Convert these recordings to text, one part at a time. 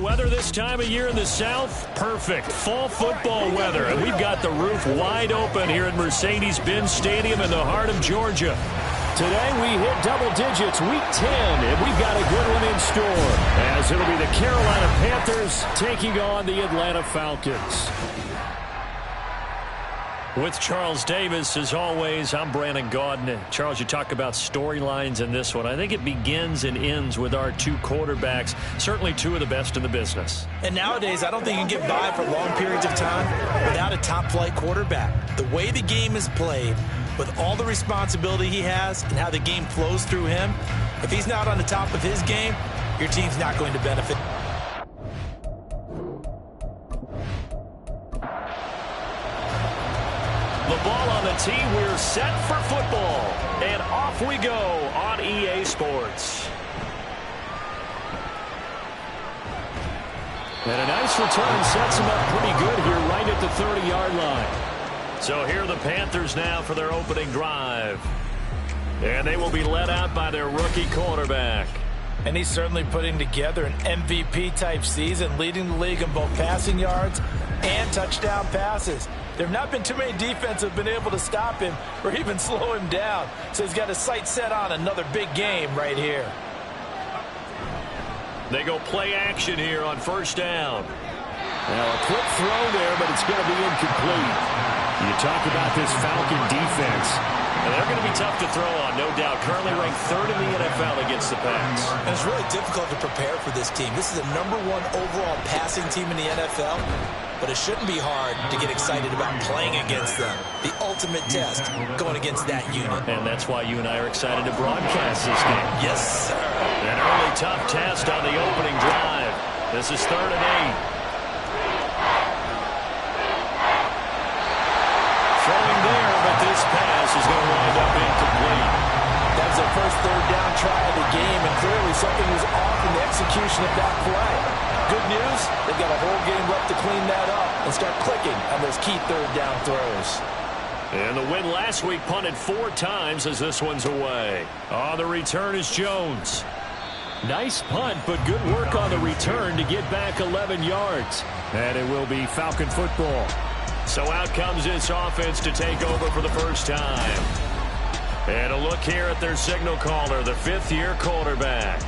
weather this time of year in the South? Perfect. Fall football weather. And we've got the roof wide open here at Mercedes-Benz Stadium in the heart of Georgia. Today we hit double digits, week 10, and we've got a good one in store, as it'll be the Carolina Panthers taking on the Atlanta Falcons. With Charles Davis, as always, I'm Brandon Gaudin. Charles, you talk about storylines in this one. I think it begins and ends with our two quarterbacks, certainly two of the best in the business. And nowadays, I don't think you can get by for long periods of time without a top-flight quarterback. The way the game is played, with all the responsibility he has and how the game flows through him, if he's not on the top of his game, your team's not going to benefit. The ball on the tee, we're set for football. And off we go on EA Sports. And a nice return sets him up pretty good here right at the 30-yard line. So here are the Panthers now for their opening drive. And they will be led out by their rookie quarterback. And he's certainly putting together an MVP-type season, leading the league in both passing yards and touchdown passes. There have not been too many defenses that have been able to stop him or even slow him down. So he's got his sights set on another big game right here. They go play action here on first down. Now a quick throw there, but it's going to be incomplete. You talk about this Falcon defense. And they're going to be tough to throw on, no doubt. Currently ranked third in the NFL against the pass. And it's really difficult to prepare for this team. This is the #1 overall passing team in the NFL. But it shouldn't be hard to get excited about playing against them. The ultimate test going against that unit. And that's why you and I are excited to broadcast this game. Yes, sir. An early tough test on the opening drive. This is 3rd and 8. Throwing there, but this pass is going to wind up incomplete. That was their first 3rd down try of the game, and clearly something was off in the execution of that play. Good news, they've got a whole game left to clean that up and start clicking on those key 3rd down throws. And the win last week punted 4 times as this one's away. On the return is Jones. Nice punt, but good work on the return to get back 11 yards. And it will be Falcon football. So out comes this offense to take over for the first time. And a look here at their signal caller, the 5th-year quarterback.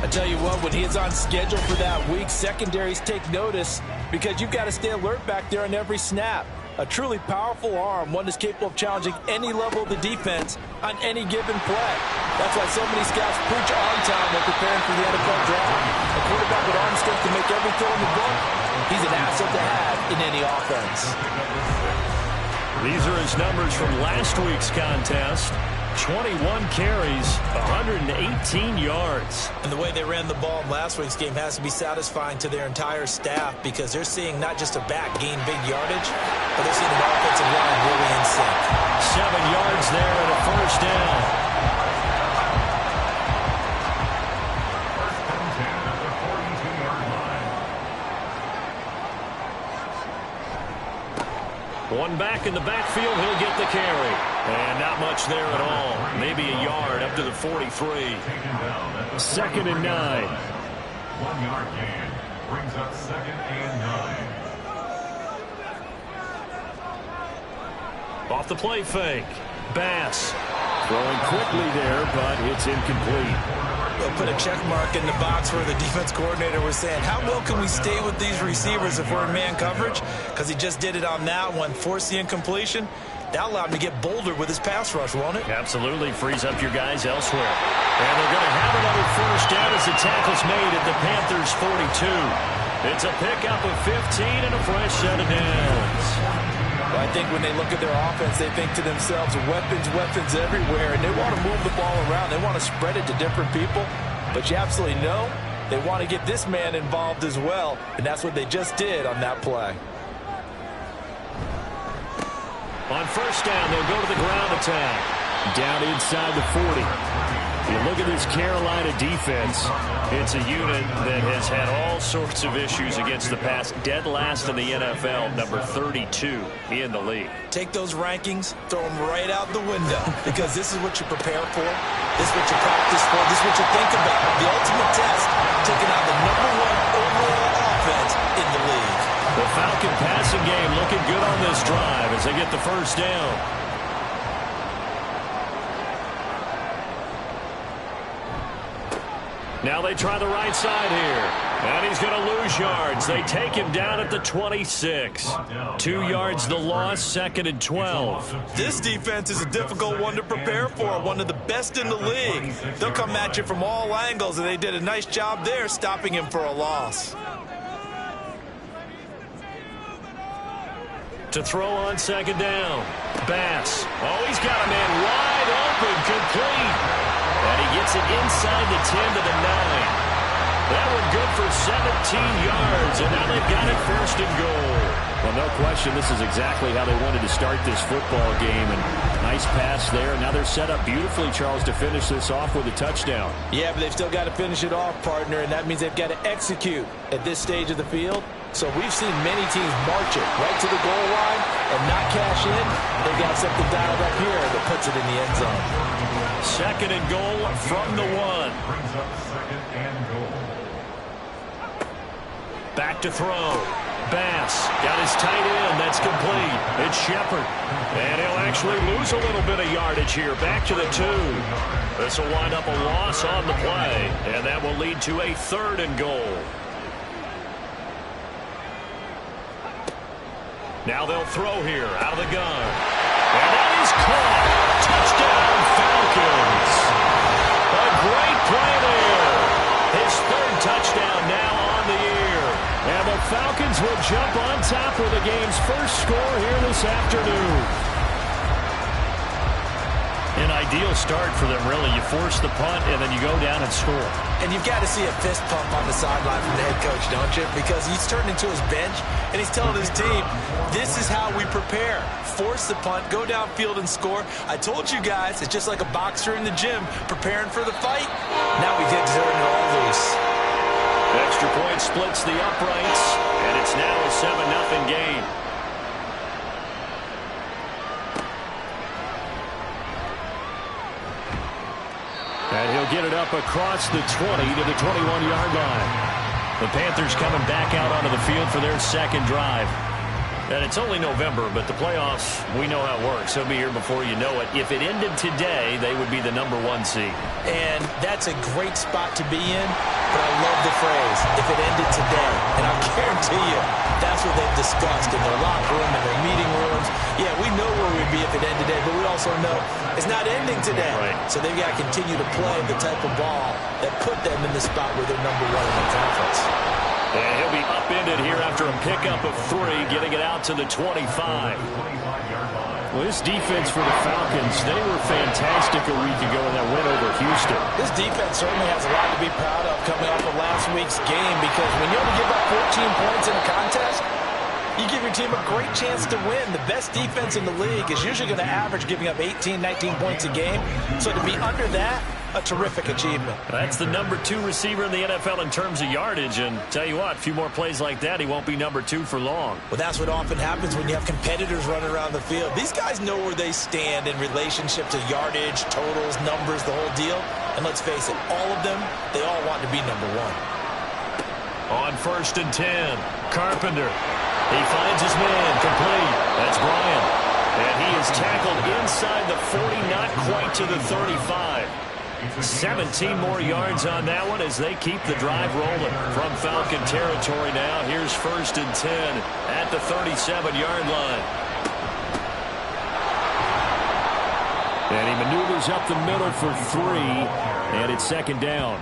I tell you what, when he is on schedule for that week, secondaries take notice because you've got to stay alert back there on every snap. A truly powerful arm, one that's capable of challenging any level of the defense on any given play. That's why so many scouts preach arm time when preparing for the NFL draft. A quarterback with arm strength to make every throw in the book, he's an asset to have in any offense. These are his numbers from last week's contest. 21 carries, 118 yards. And the way they ran the ball in last week's game has to be satisfying to their entire staff because they're seeing not just a back gain big yardage, but they're seeing an offensive line really in sync. 7 yards there and a first down. One back in the backfield, he'll get the carry. And not much there at all. Maybe a yard up to the 43. 2nd and 9. 1 yard gain brings up 2nd and 9. Off the play fake. Bass throwing quickly there, but it's incomplete. They'll put a check mark in the box where the defense coordinator was saying, how well can we stay with these receivers if we're in man coverage? Because he just did it on that one, forced the incompletion. That allowed him to get bolder with his pass rush, won't it? Absolutely. Frees up your guys elsewhere. And they're going to have another first down as the tackle's made at the Panthers' 42. It's a pickup of 15 and a fresh set of downs. Well, I think when they look at their offense, they think to themselves, weapons, weapons everywhere, and they want to move the ball around. They want to spread it to different people. But you absolutely know they want to get this man involved as well, and that's what they just did on that play. On first down, they'll go to the ground attack. Down inside the 40. You look at this Carolina defense, it's a unit that has had all sorts of issues against the pass. Dead last in the NFL, number 32 in the league. Take those rankings, throw them right out the window, because this is what you prepare for. This is what you practice for. This is what you think about. The ultimate test, taking out the #1 overall Falcon passing game looking good on this drive as they get the first down. Now they try the right side here. And he's going to lose yards. They take him down at the 26. 2 yards the loss, 2nd and 12. This defense is a difficult one to prepare for, one of the best in the league. They'll come at you from all angles, and they did a nice job there stopping him for a loss. To throw on 2nd down. Bass. Oh, he's got a man wide open, complete. And he gets it inside the 10 to the 9. That one good for 17 yards, and now they've got it 1st and goal. Well, no question, this is exactly how they wanted to start this football game. And nice pass there. Now they're set up beautifully, Charles, to finish this off with a touchdown. Yeah, but they've still got to finish it off, partner, and that means they've got to execute at this stage of the field. So we've seen many teams march it right to the goal line and not cash in. They've got something dialed up here that puts it in the end zone. 2nd and goal from the 1. Brings up 2nd and goal. Back to throw. Bass got his tight end. That's complete. It's Shepard. And he'll actually lose a little bit of yardage here. Back to the 2. This will wind up a loss on the play. And that will lead to a 3rd and goal. Now they'll throw here out of the gun. And that is caught. Touchdown, Falcons. A great play there. His 3rd touchdown now on the year. And the Falcons will jump on top with the game's first score here this afternoon. An ideal start for them, really. You force the punt, and then you go down and score. And you've got to see a fist pump on the sideline from the head coach, don't you? Because he's turned into his bench, and he's telling his team, this is how we prepare. Force the punt, go downfield and score. I told you guys, it's just like a boxer in the gym preparing for the fight. Now we get to turn it all loose. Extra point splits the uprights, and it's now a 7-0 game. And he'll get it up across the 20 to the 21-yard line. The Panthers coming back out onto the field for their 2nd drive. And it's only November, but the playoffs, we know how it works. They'll be here before you know it. If it ended today, they would be the number 1 seed. And that's a great spot to be in, but I love the phrase, if it ended today. And I guarantee you, that's what they've discussed in their locker room, in their meeting rooms. Yeah, we know where we'd be if it ended today, but we also know it's not ending today. Right. So they've got to continue to play the type of ball that put them in the spot where they're number 1 in the conference. And he'll be upended here after a pickup of 3, getting it out to the 25. Well, this defense for the Falcons, they were fantastic a week ago in that win over Houston. This defense certainly has a lot to be proud of coming off of last week's game, because when you only give up 14 points in a contest, you give your team a great chance to win. The best defense in the league is usually going to average giving up 18, 19 points a game. So to be under that, a terrific achievement. That's the number 2 receiver in the NFL in terms of yardage. And tell you what, a few more plays like that, he won't be number 2 for long. Well, that's what often happens when you have competitors running around the field. These guys know where they stand in relationship to yardage, totals, numbers, the whole deal. And let's face it, all of them, they all want to be number 1. On 1st and 10, Carpenter. He finds his man, complete. That's Bryant. And he is tackled inside the 40, not quite to the 35. 17 more yards on that one as they keep the drive rolling. From Falcon territory now, here's 1st and 10 at the 37-yard line. And he maneuvers up the middle for 3, and it's 2nd down.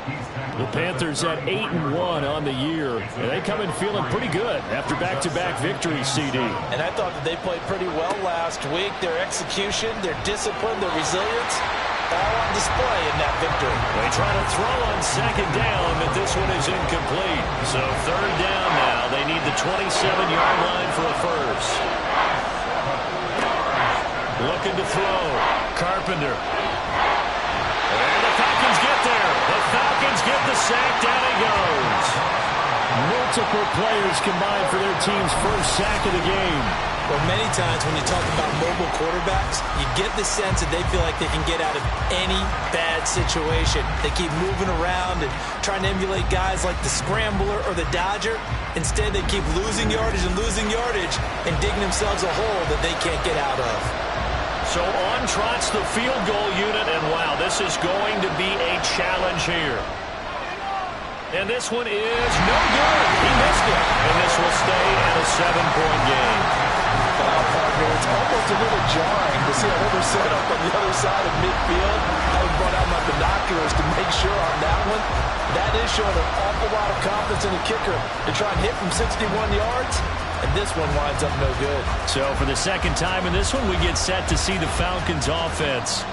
The Panthers at 8-1 on the year, and they come in feeling pretty good after back-to-back victories, CD. And I thought that they played pretty well last week. Their execution, their discipline, their resilience, all on display in that victory. They try to throw on 2nd down, but this one is incomplete. So 3rd down now. They need the 27-yard line for a first. Looking to throw. Carpenter. And the Falcons get there. The Falcons get the sack. Down he goes. Multiple players combined for their team's first sack of the game. Well, many times when you talk about mobile quarterbacks, you get the sense that they feel like they can get out of any bad situation. They keep moving around and trying to emulate guys like the Scrambler or the Dodger. Instead, they keep losing yardage and digging themselves a hole that they can't get out of. So on trots the field goal unit, and wow, this is going to be a challenge here. And this one is no good. He missed it. And this will stay at a 7-point game. Partner, it's almost a little jarring to see another set up on the other side of midfield. I brought out my binoculars to make sure on that one. That is showing an awful lot of confidence in the kicker to try and hit from 61 yards. And this one winds up no good. So for the second time in this one, we get set to see the Falcons offense.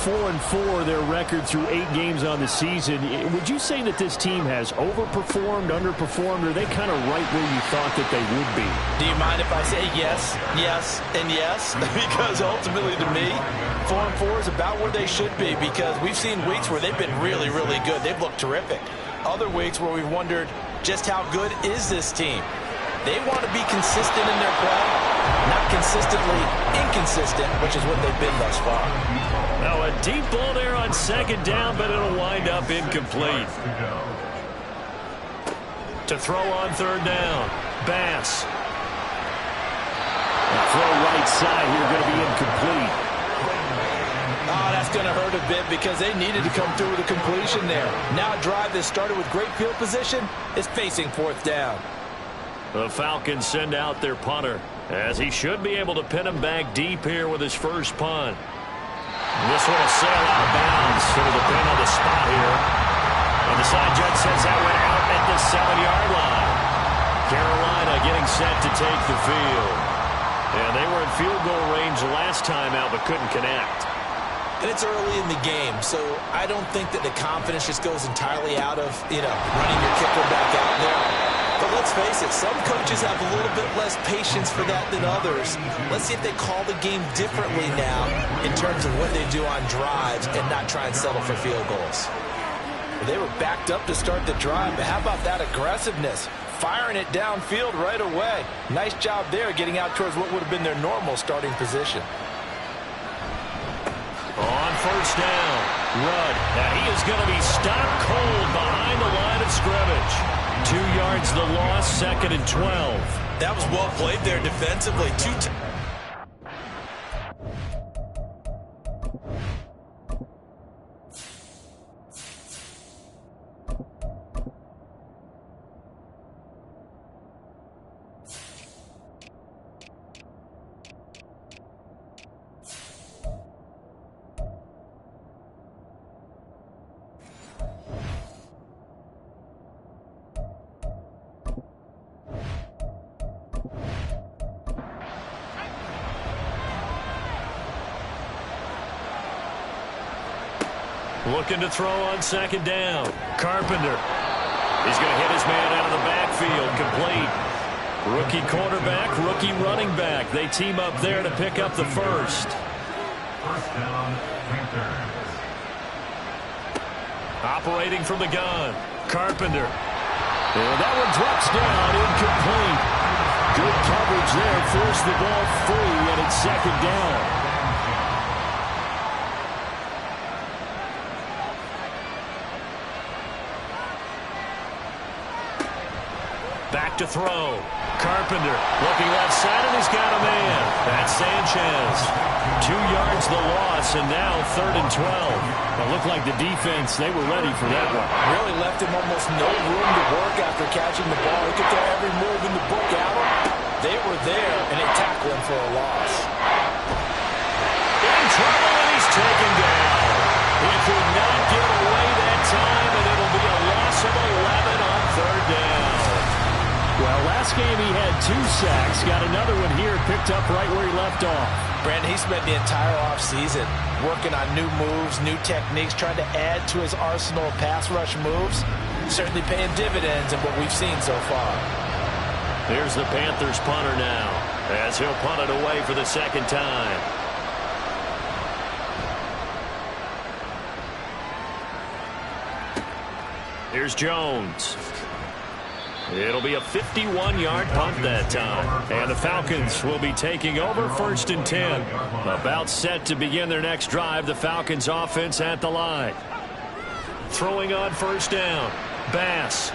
4-4 their record through 8 games on the season. Would you say that this team has overperformed, underperformed, or are they kind of right where you thought that they would be? Do you mind if I say yes, yes, and yes? Because ultimately to me, 4-4 is about where they should be, because we've seen weeks where they've been really, really good. They've looked terrific. Other weeks where we've wondered just how good is this team? They want to be consistent in their play, not consistently inconsistent, which is what they've been thus far. Now a deep ball there on second down, but it'll wind up incomplete. To throw on third down, Bass. The throw right side here going to be incomplete. Oh, that's going to hurt a bit because they needed to come through with a completion there. Now a drive that started with great field position is facing fourth down. The Falcons send out their punter, as he should be able to pin him back deep here with his first punt. This one will sail out of bounds to the pin on the spot here. And the side judge says that went out at the 7-yard line. Carolina getting set to take the field. And they were in field goal range last time out, but couldn't connect. And it's early in the game, so I don't think that the confidence just goes entirely out of, running your kicker back out there. But let's face it, some coaches have a little bit less patience for that than others. Let's see if they call the game differently now in terms of what they do on drives and not try and settle for field goals. They were backed up to start the drive, but how about that aggressiveness? Firing it downfield right away. Nice job there getting out towards what would have been their normal starting position. On first down, Rudd. Now he is going to be stopped cold behind the line of scrimmage. 2 yards the loss, 2nd and 12. That was well played there defensively. Looking to throw on second down. Carpenter. He's going to hit his man out of the backfield. Complete. Rookie quarterback, rookie running back. They team up there to pick up the first. First down, Panthers. Operating from the gun. Carpenter. And that one drops down, incomplete. Good coverage there. Forced the ball free, and it's second down. Back to throw. Carpenter looking left side, and he's got a man. That's Sanchez. 2 yards the loss, and now 3rd and 12. It looked like the defense, they were ready for that one. Really left him almost no room to work after catching the ball. He could throw every move in the book at him. They were there, and they tackled him for a loss. In trouble, and he's taken down. He could not get away that time, and it'll be a loss of 11 on 3rd down. Well, last game he had 2 sacks. Got another one here, picked up right where he left off. Brandon, he spent the entire offseason working on new moves, new techniques, trying to add to his arsenal of pass rush moves. Certainly paying dividends in what we've seen so far. Here's the Panthers punter now, as he'll punt it away for the second time. Here's Jones. It'll be a 51-yard punt that time. And the Falcons will be taking over 1st and 10. About set to begin their next drive. The Falcons offense at the line. Throwing on 1st down. Bass.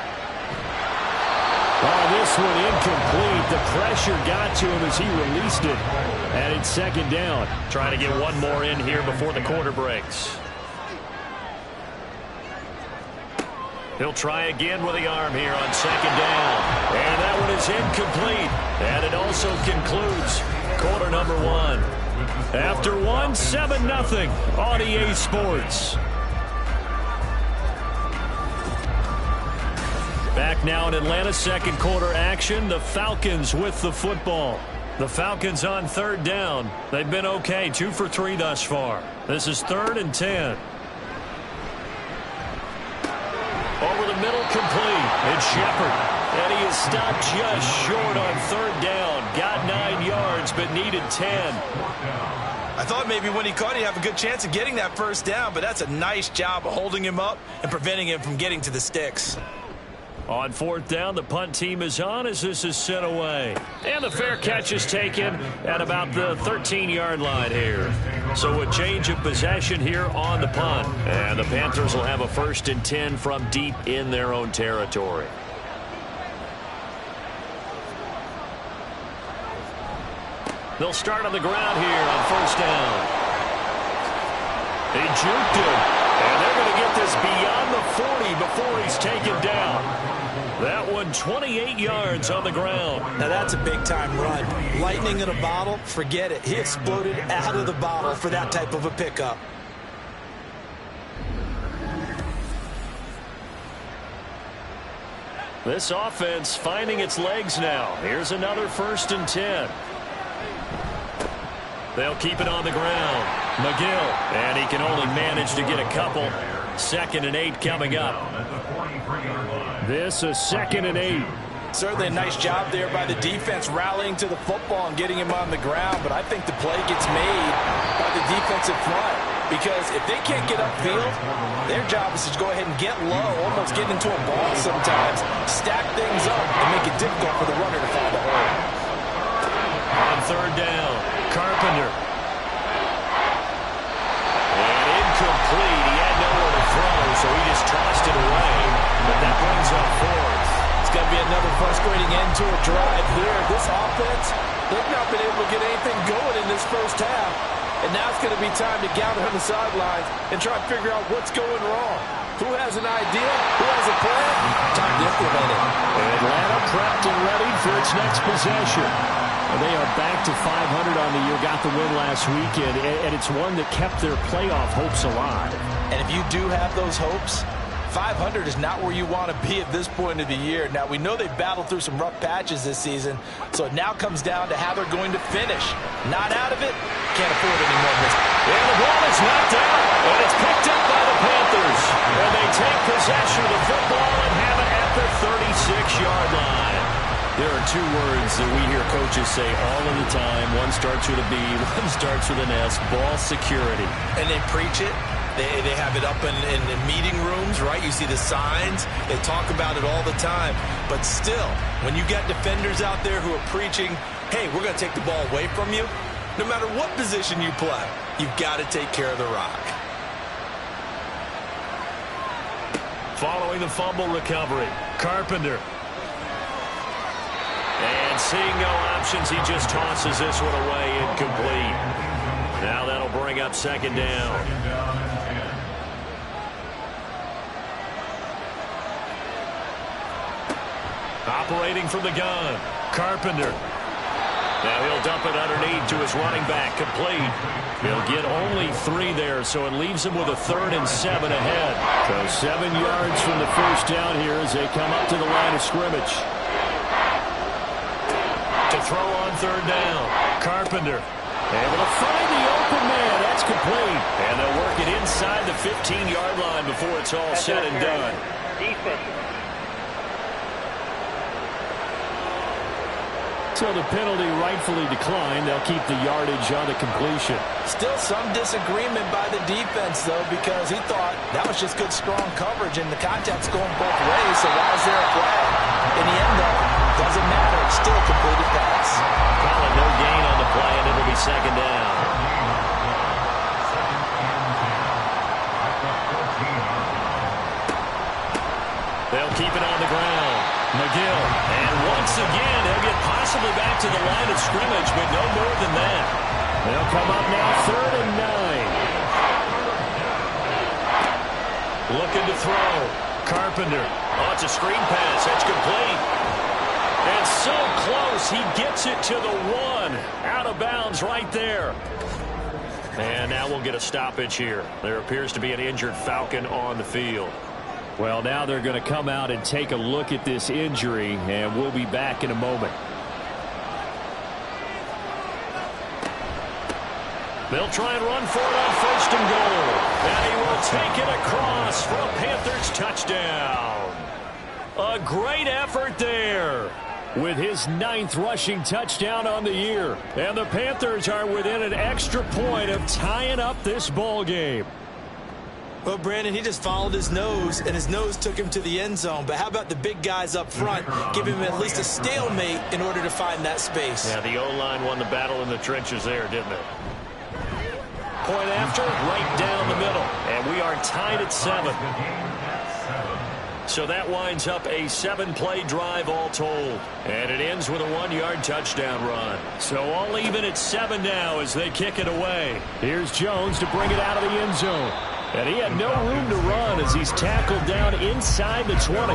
Oh, this one incomplete. The pressure got to him as he released it. And it's 2nd down. Trying to get one more in here before the quarter breaks. He'll try again with the arm here on 2nd down. And that one is incomplete. And it also concludes quarter number 1. After one, 7-0 on EA Sports. Back now in Atlanta, 2nd quarter action. The Falcons with the football. The Falcons on 3rd down. They've been okay, 2 for 3 thus far. This is 3rd and 10. Over the middle, complete. It's Shepard. And he is stopped just short on 3rd down. Got 9 yards, but needed 10. I thought maybe when he caught it, he'd have a good chance of getting that 1st down, but that's a nice job of holding him up and preventing him from getting to the sticks. On 4th down, the punt team is on as this is sent away. And the fair catch is taken at about the 13-yard line here. So a change of possession here on the punt. And the Panthers will have a 1st and 10 from deep in their own territory. They'll start on the ground here on 1st down. He juked him. And they're going to get this beyond the 40 before he's taken down. That one, 28 yards on the ground. Now that's a big-time run. Lightning in a bottle, forget it. He exploded out of the bottle for that type of a pickup. This offense finding its legs now. Here's another 1st and 10. They'll keep it on the ground. McGill, and he can only manage to get a couple. 2nd and 8 coming up. This is 2nd and 8. Certainly a nice job there by the defense rallying to the football and getting him on the ground, but I think the play gets made by the defensive front because if they can't get upfield, their job is to go ahead and get low, almost get into a ball sometimes, stack things up, and make it difficult for the runner to find a hole. On 3rd down, Carpenter. And incomplete. He had nowhere to throw, so he just tossed it away. But that brings up 4th. It's going to be another frustrating end to a drive here. This offense, they've not been able to get anything going in this 1st half. And now it's going to be time to gather on the sidelines and try to figure out what's going wrong. Who has an idea? Who has a plan? Time to implement it. Atlanta prepped and ready for its next possession. And they are back to 500 on the year, got the win last weekend, and it's one that kept their playoff hopes alive. And if you do have those hopes, 500 is not where you want to be at this point of the year. Now, we know they've battled through some rough patches this season, so it now comes down to how they're going to finish. Not out of it, can't afford any more mistakes. And the ball is knocked out, and it's picked up by the Panthers. And they take possession of the football and have it at the 36-yard line. There are 2 words that we hear coaches say all of the time. One starts with a B, one starts with an S, ball security. And they preach it. They have it up in meeting rooms, right? You see the signs. They talk about it all the time. But still, when you got defenders out there who are preaching, hey, we're going to take the ball away from you, no matter what position you play, you've got to take care of the rock. Following the fumble recovery, Carpenter. And seeing no options, he just tosses this one away, incomplete. Now that'll bring up 2nd down. Operating from the gun, Carpenter. Now he'll dump it underneath to his running back, complete. He'll get only 3 there, so it leaves him with a 3rd and 7 ahead. So 7 yards from the 1st down here as they come up to the line of scrimmage. To throw on 3rd down, Carpenter. Able to find the open man. That's complete. And they'll work it inside the 15-yard line before it's all said and done. Defense. So the penalty rightfully declined. They'll keep the yardage on the completion. Still some disagreement by the defense, though, because he thought that was just good, strong coverage, and the contact's going both ways, so why is there a flag? In the end, though, doesn't matter. It's still a completed pass. Calling no gain on the play, and it'll be second down. They'll keep it on the ground. McGill. And once again, he'll get possibly back to the line of scrimmage, but no more than that. They'll come up now 3rd and 9. Looking to throw. Carpenter. Oh, it's a screen pass. That's complete. And so close, he gets it to the 1. Out of bounds right there. And now we'll get a stoppage here. There appears to be an injured Falcon on the field. Well, now they're going to come out and take a look at this injury, and we'll be back in a moment. They'll try and run for it on 1st and goal. And he will take it across for a Panthers touchdown. A great effort there with his 9th rushing touchdown on the year. And the Panthers are within an extra point of tying up this ball game. Well, Brandon, he just followed his nose, and his nose took him to the end zone. But how about the big guys up front? Give him at least a stalemate in order to find that space. Yeah, the O-line won the battle in the trenches there, didn't it? Point after, right down the middle. And we are tied at 7. So that winds up a 7-play drive all told. And it ends with a 1-yard touchdown run. So all even at 7 now as they kick it away. Here's Jones to bring it out of the end zone. And he had no room to run as he's tackled down inside the 20.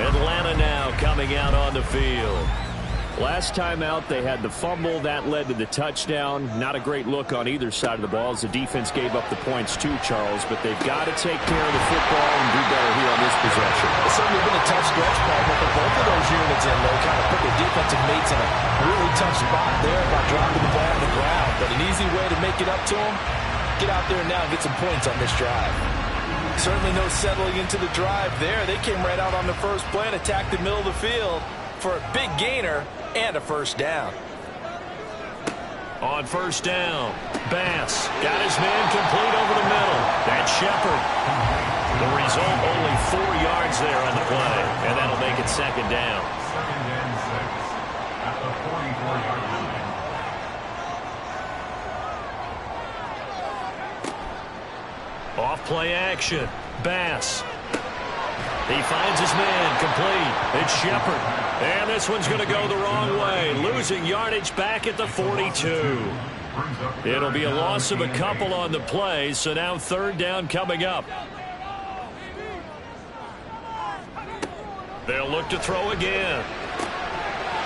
Atlanta now coming out on the field. Last time out, they had the fumble. That led to the touchdown. Not a great look on either side of the ball as the defense gave up the points too, Charles. But they've got to take care of the football and do better here on this possession. It's certainly been a tough stretch, partner, for both of those units in there. Kind of put their defensive mates in a really tough spot there by dropping the ball on the ground. But an easy way to make it up to them, get out there now and get some points on this drive. Certainly no settling into the drive there. They came right out on the first play and attacked the middle of the field for a big gainer and a first down. On first down, Bass got his man complete over the middle. That's Shepard. The result, only 4 yards there on the play, and that'll make it second down. 2nd and 6 at the 44-yard line. Off play action, Bass. He finds his man complete. It's Shepard. And this one's going to go the wrong way. Losing yardage back at the 42. It'll be a loss of a couple on the play, so now 3rd down coming up. They'll look to throw again.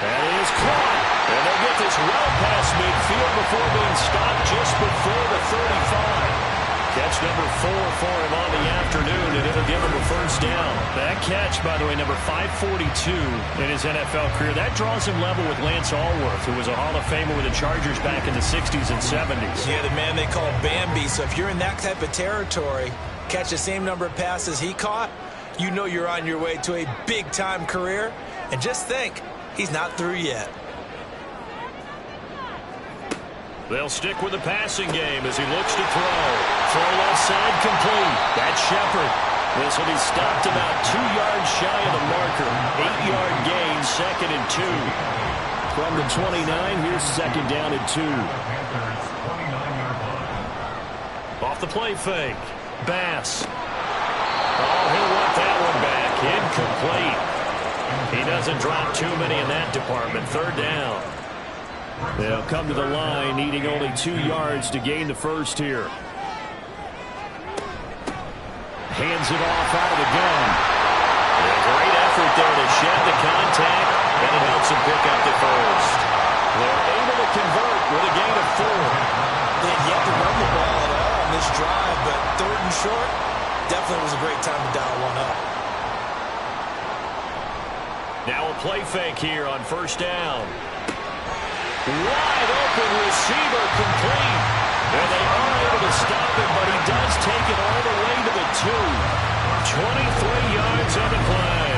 That is caught. And they'll get this well past midfield before being stopped just before the 35. Catch number 4 for him on the afternoon, and it'll give him a first down. That catch, by the way, number 542 in his NFL career. That draws him level with Lance Allworth, who was a Hall of Famer with the Chargers back in the 60s and 70s. Yeah, the man they call Bambi. So if you're in that type of territory, catch the same number of passes he caught, you know you're on your way to a big-time career. And just think, he's not through yet. They'll stick with the passing game as he looks to throw. Throw left side complete. That's Shepard. This will be stopped about 2 yards shy of the marker. 8-yard gain, 2nd and 2. From the 29, here's 2nd down and 2. Off the play fake. Bass. Oh, he'll want that one back. Incomplete. He doesn't drop too many in that department. 3rd down. They'll come to the line, needing only 2 yards to gain the first here. Hands it off out of the gun. A great effort there to shed the contact, and it helps him pick up the first. They're able to convert with a gain of 4. They had yet to run the ball at all on this drive, but 3rd and short, definitely was a great time to dial one up. Now a play fake here on first down. Wide open receiver complete. And they are able to stop him, but he does take it all the way to the 2. 23 yards on the play.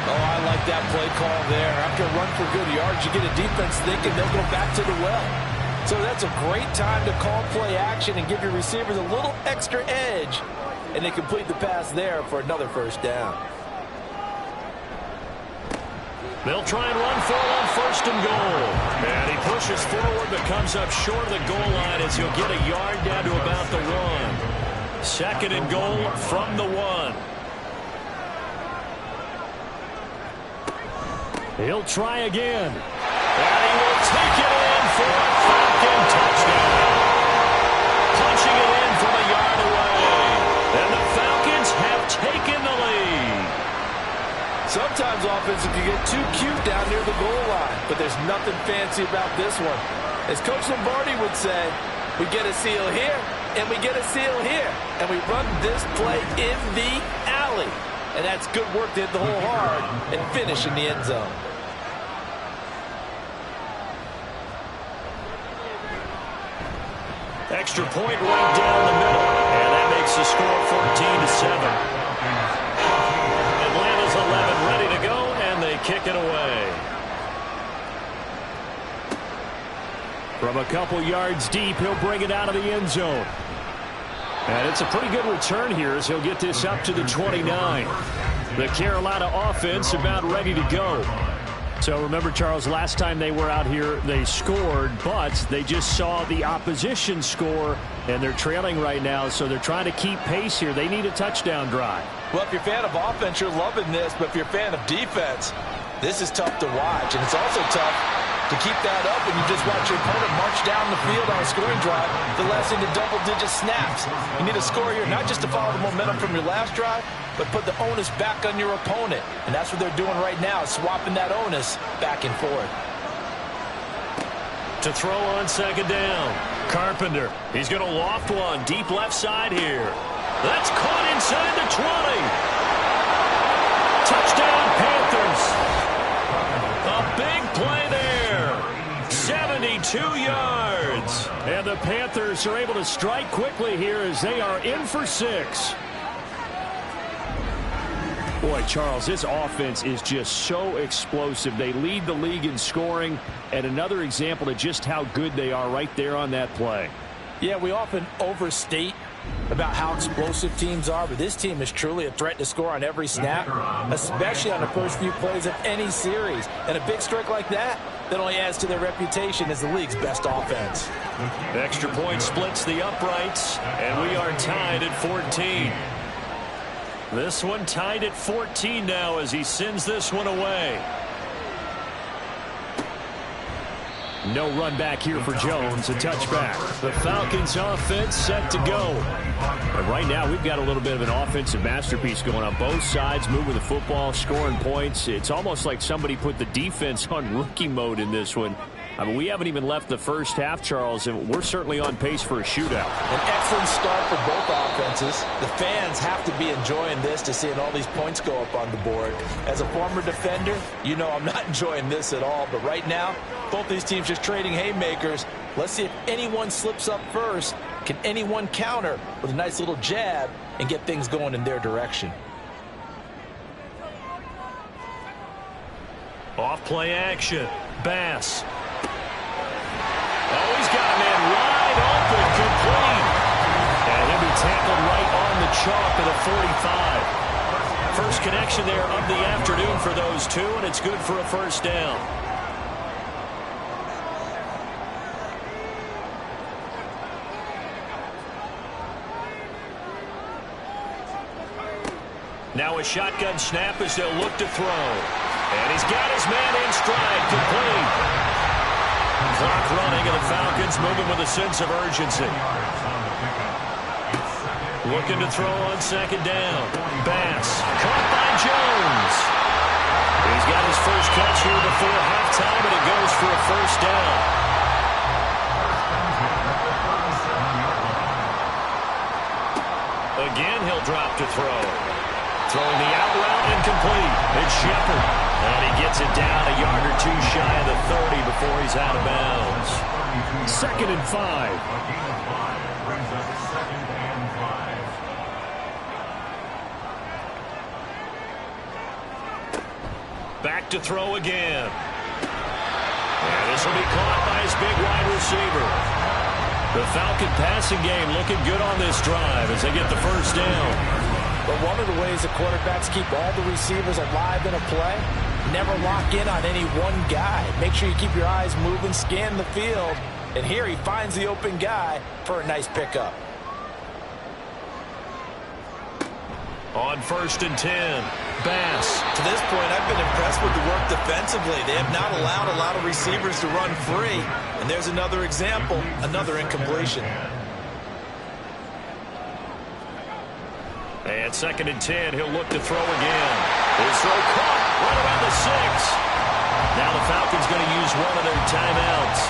Oh, I like that play call there. After a run for good yards, you get a defense thinking they'll go back to the well. So that's a great time to call play action and give your receivers a little extra edge. And they complete the pass there for another first down. They'll try and run for it on 1st and goal. And he pushes forward but comes up short of the goal line as he'll get a yard down to about the 1. 2nd and goal from the 1. He'll try again. And he will take it in for a Falcon touchdown. Punching it in from a yard away. And the Falcons have taken the lead. Sometimes offenses can get too cute down near the goal line, but there's nothing fancy about this one. As Coach Lombardi would say, we get a seal here, and we get a seal here, and we run this play in the alley. And that's good work to hit the hole hard and finish in the end zone. Extra point right down the middle, and that makes the score 14-7. Atlanta's 11 ready to go, and they kick it away. From a couple yards deep, he'll bring it out of the end zone. And it's a pretty good return here as he'll get this up to the 29. The Carolina offense about ready to go. So remember, Charles, last time they were out here, they scored, but they just saw the opposition score, and they're trailing right now, so they're trying to keep pace here. They need a touchdown drive. Well, if you're a fan of offense, you're loving this, but if you're a fan of defense, this is tough to watch, and it's also tough to keep that up when you just watch your opponent march down the field on a scoring drive the last into double-digit snaps. You need a score here, not just to follow the momentum from your last drive, but put the onus back on your opponent. And that's what they're doing right now, swapping that onus back and forth. To throw on 2nd down. Carpenter. He's going to loft one deep left side here. That's caught inside the 20. Touchdown, Panthers. A big play there. 72 yards. And the Panthers are able to strike quickly here as they are in for 6. Boy, Charles, this offense is just so explosive. They lead the league in scoring, and another example of just how good they are right there on that play. Yeah, we often overstate about how explosive teams are, but this team is truly a threat to score on every snap, especially on the first few plays of any series. And a big strike like that only adds to their reputation as the league's best offense. Extra point splits the uprights, and we are tied at 14. This one tied at 14 now as he sends this one away. No run back here for Jones, a touchback. The Falcons offense set to go. And right now we've got a little bit of an offensive masterpiece going on both sides, moving the football, scoring points. It's almost like somebody put the defense on rookie mode in this one. I mean, we haven't even left the first half, Charles, and we're certainly on pace for a shootout. An excellent start for both offenses. The fans have to be enjoying this to seeing all these points go up on the board. As a former defender, you know I'm not enjoying this at all. But right now, both these teams just trading haymakers. Let's see if anyone slips up first. Can anyone counter with a nice little jab and get things going in their direction? Off play action. Bass. Oh, he's got a man wide open, complete. And he'll be tackled right on the chalk at the 45. First connection there of the afternoon for those two, and it's good for a first down. Now a shotgun snap as they'll look to throw. And he's got his man in stride, complete. Clock running, and the Falcons moving with a sense of urgency. Looking to throw on 2nd down. Bass, caught by Jones. He's got his first catch here before halftime, and it goes for a first down. Again, he'll drop to throw. Throwing the out route, incomplete. It's Shepard. And he gets it down a yard or two shy of the 30 before he's out of bounds. 2nd and 5. Back to throw again. And this will be caught by his big wide receiver. The Falcon passing game looking good on this drive as they get the first down. But one of the ways the quarterbacks keep all the receivers alive in a play, never lock in on any one guy. Make sure you keep your eyes moving, scan the field. And here he finds the open guy for a nice pickup. On 1st and 10, Bass. To this point, I've been impressed with the work defensively. They have not allowed a lot of receivers to run free. And there's another example, another incompletion. And 2nd and 10, he'll look to throw again. His throw caught right around the 6. Now the Falcons going to use one of their timeouts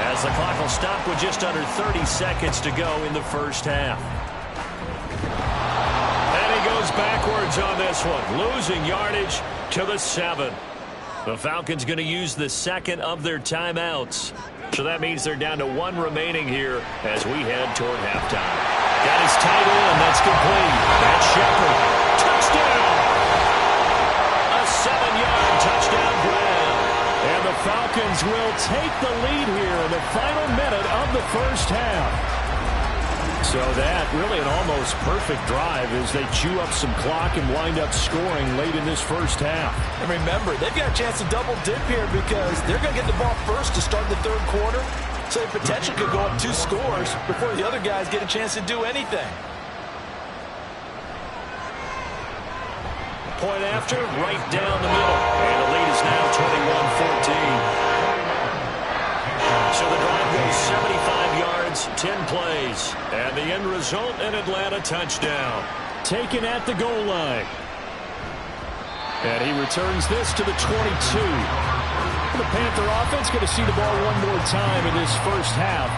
as the clock will stop with just under 30 seconds to go in the first half. And he goes backwards on this one, losing yardage to the 7. The Falcons going to use the 2nd of their timeouts. So that means they're down to 1 remaining here as we head toward halftime. Got his tight end. That's complete. That's Shepard. Touchdown! A 7-yard touchdown grab. And the Falcons will take the lead here in the final minute of the first half. So that really an almost perfect drive as they chew up some clock and wind up scoring late in this first half. And remember, they've got a chance to double dip here because they're going to get the ball first to start the 3rd quarter. So they potentially could go up 2 scores before the other guys get a chance to do anything. Point after, right down the middle. And the lead is now 21-14. So the drive goes 75 yards, 10 plays. And the end result, an Atlanta touchdown. Taken at the goal line. And he returns this to the 22. The Panther offense going to see the ball one more time in this first half.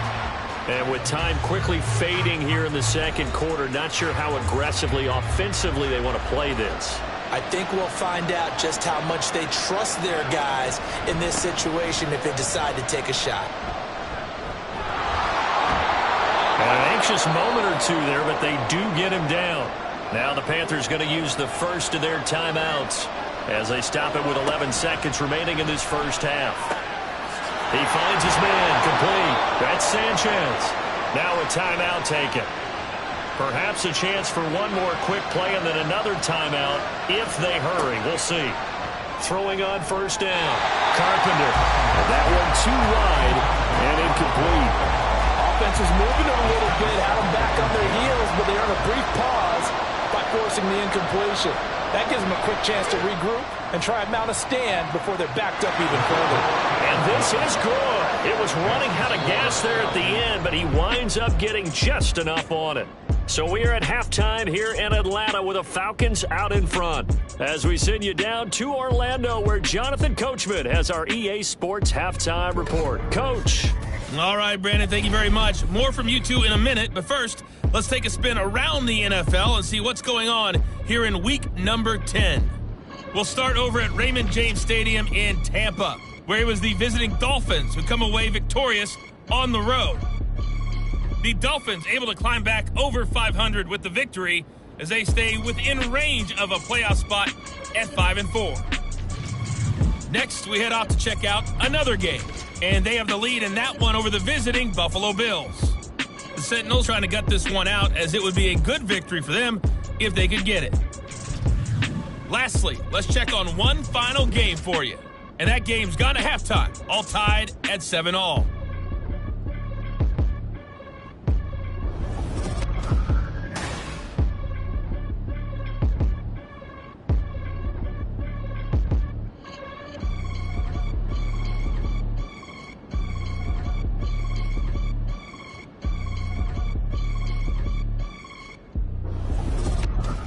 And with time quickly fading here in the 2nd quarter, not sure how aggressively, offensively they want to play this. I think we'll find out just how much they trust their guys in this situation if they decide to take a shot. And an anxious moment or two there, but they do get him down. Now the Panthers going to use the first of their timeouts as they stop it with 11 seconds remaining in this first half. He finds his man, complete. That's Sanchez. Now a timeout taken. Perhaps a chance for one more quick play and then another timeout if they hurry. We'll see. Throwing on 1st down. Carpenter. That one too wide and incomplete. Offense is moving it a little bit, had them back on their heels, but they earn a brief pause by forcing the incompletion. That gives them a quick chance to regroup and try and mount a stand before they're backed up even further. And this is good. It was running out of gas there at the end, but he winds up getting just enough on it. So we are at halftime here in Atlanta with the Falcons out in front. As we send you down to Orlando where Jonathan Coachman has our EA Sports halftime report. Coach. All right, Brandon, thank you very much. More from you two in a minute, but first, let's take a spin around the NFL and see what's going on here in week number 10. We'll start over at Raymond James Stadium in Tampa, where it was the visiting Dolphins who come away victorious on the road. The Dolphins able to climb back over 500 with the victory as they stay within range of a playoff spot at 5-4. Next, we head off to check out another game, and they have the lead in that one over the visiting Buffalo Bills. The Sentinels trying to gut this one out as it would be a good victory for them if they could get it. Lastly, let's check on one final game for you, and that game's gone to halftime, all tied at 7-all.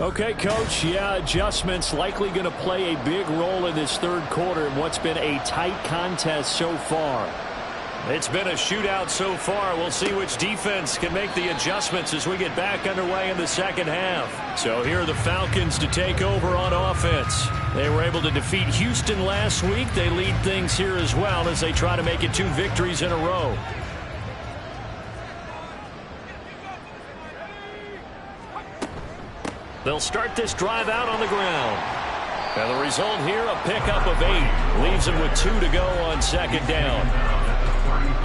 Okay, Coach, adjustments likely going to play a big role in this 3rd quarter in what's been a tight contest so far. It's been a shootout so far. We'll see which defense can make the adjustments as we get back underway in the 2nd half. So here are the Falcons to take over on offense. They were able to defeat Houston last week. They lead things here as well as they try to make it 2 victories in a row. They'll start this drive out on the ground. And the result here, a pickup of 8. Leaves him with 2 to go on second down.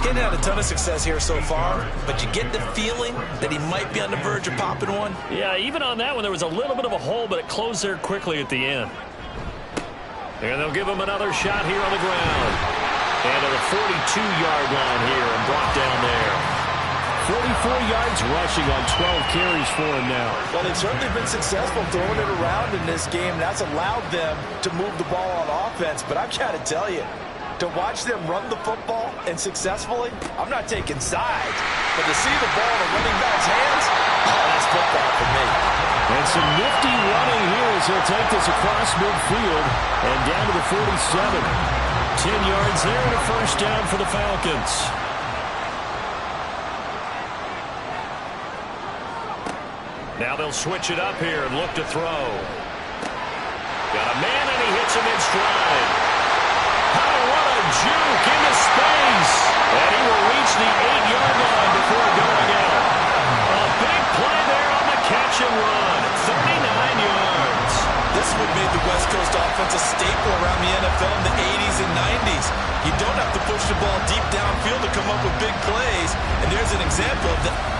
He hadn't had a ton of success here so far, but you get the feeling that he might be on the verge of popping one. Yeah, even on that one, there was a little bit of a hole, but it closed there quickly at the end. And they'll give him another shot here on the ground. And to the 42-yard line here and brought down there. 44 yards rushing on 12 carries for him now. Well, they've certainly been successful throwing it around in this game. That's allowed them to move the ball on offense. But I've got to tell you, to watch them run the football and successfully, I'm not taking sides. But to see the ball in a running back's hands, oh, that's football for me. And some nifty running here as he'll take this across midfield and down to the 47. 10 yards there and a first down for the Falcons. Now they'll switch it up here and look to throw. Got a man and he hits him in stride. Oh, what a juke into space. And he will reach the 8-yard line before going out. A big play there on the catch and run. 39 yards. This would make the West Coast offense a staple around the NFL in the 80s and 90s. You don't have to push the ball deep downfield to come up with big plays. And there's an example of that.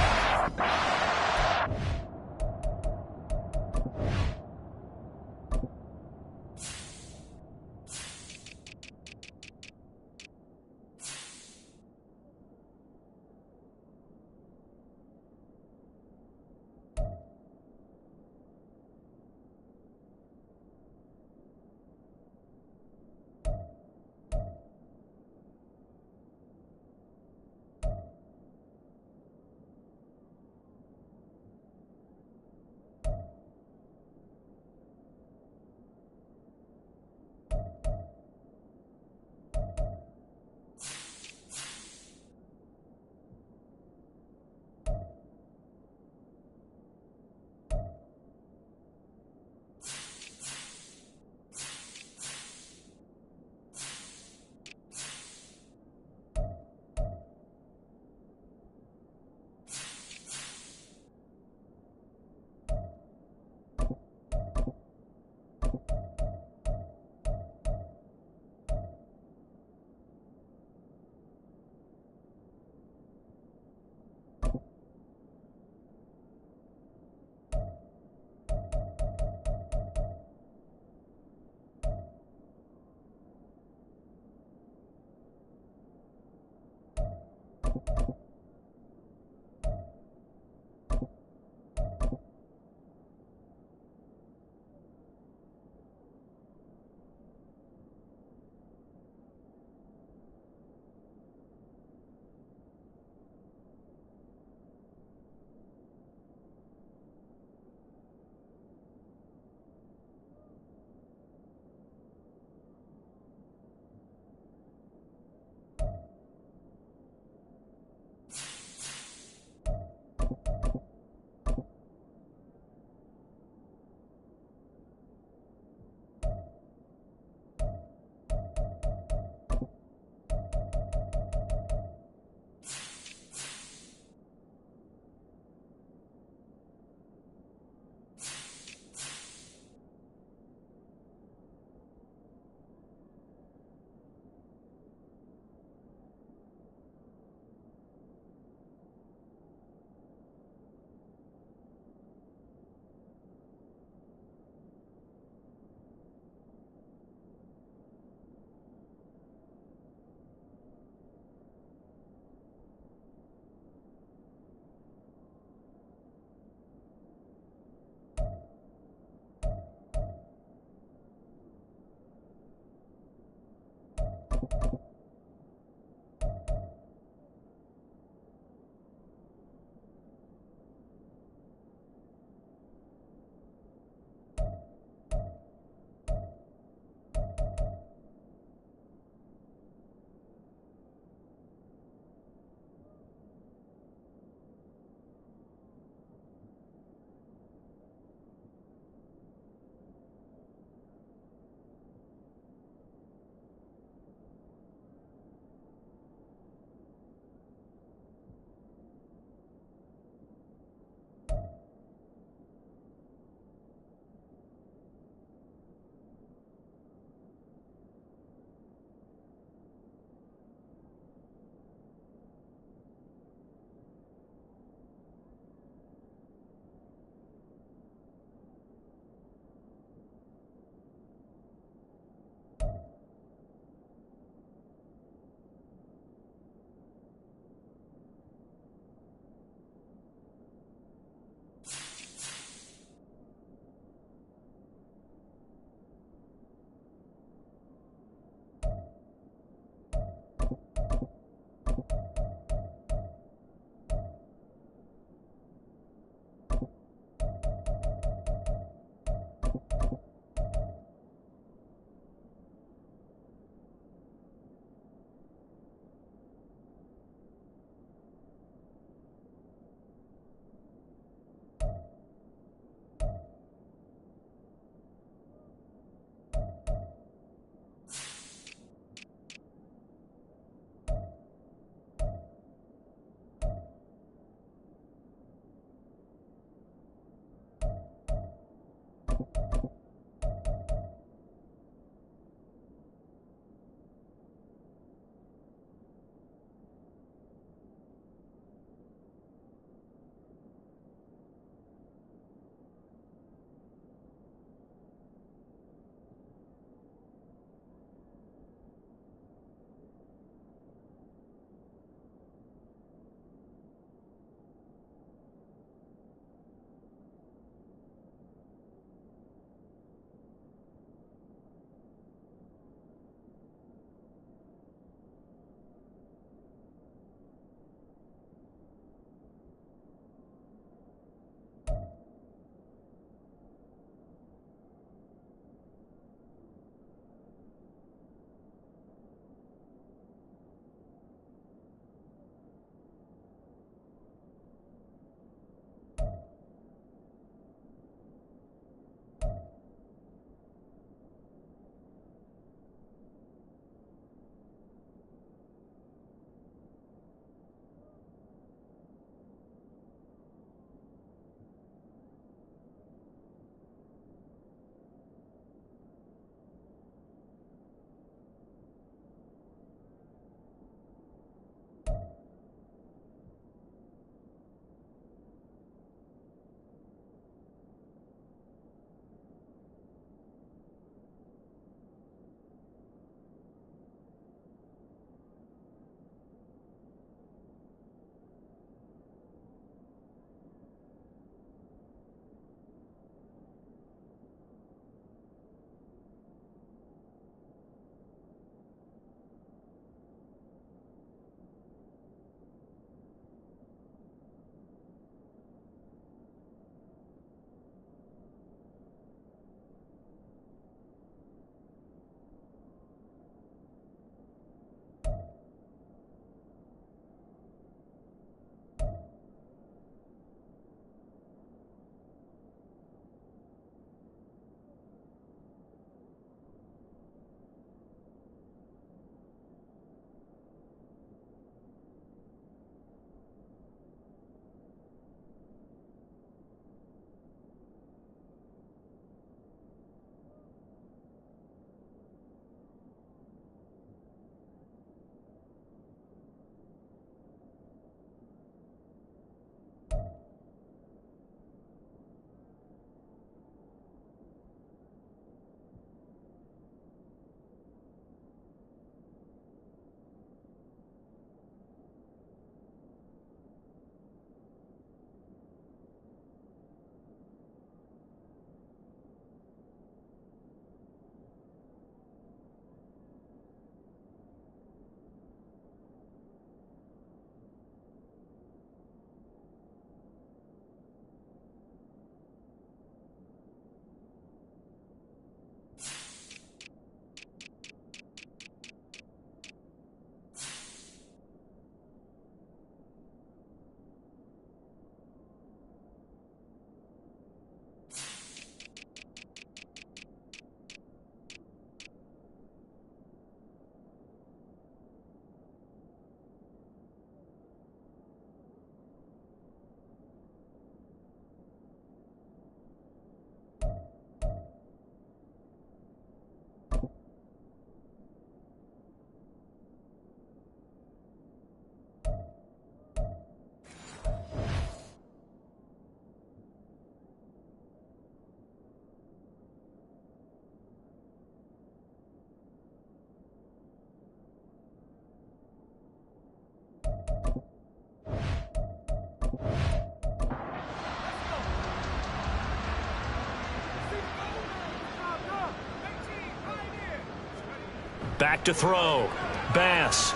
Back to throw. Bass.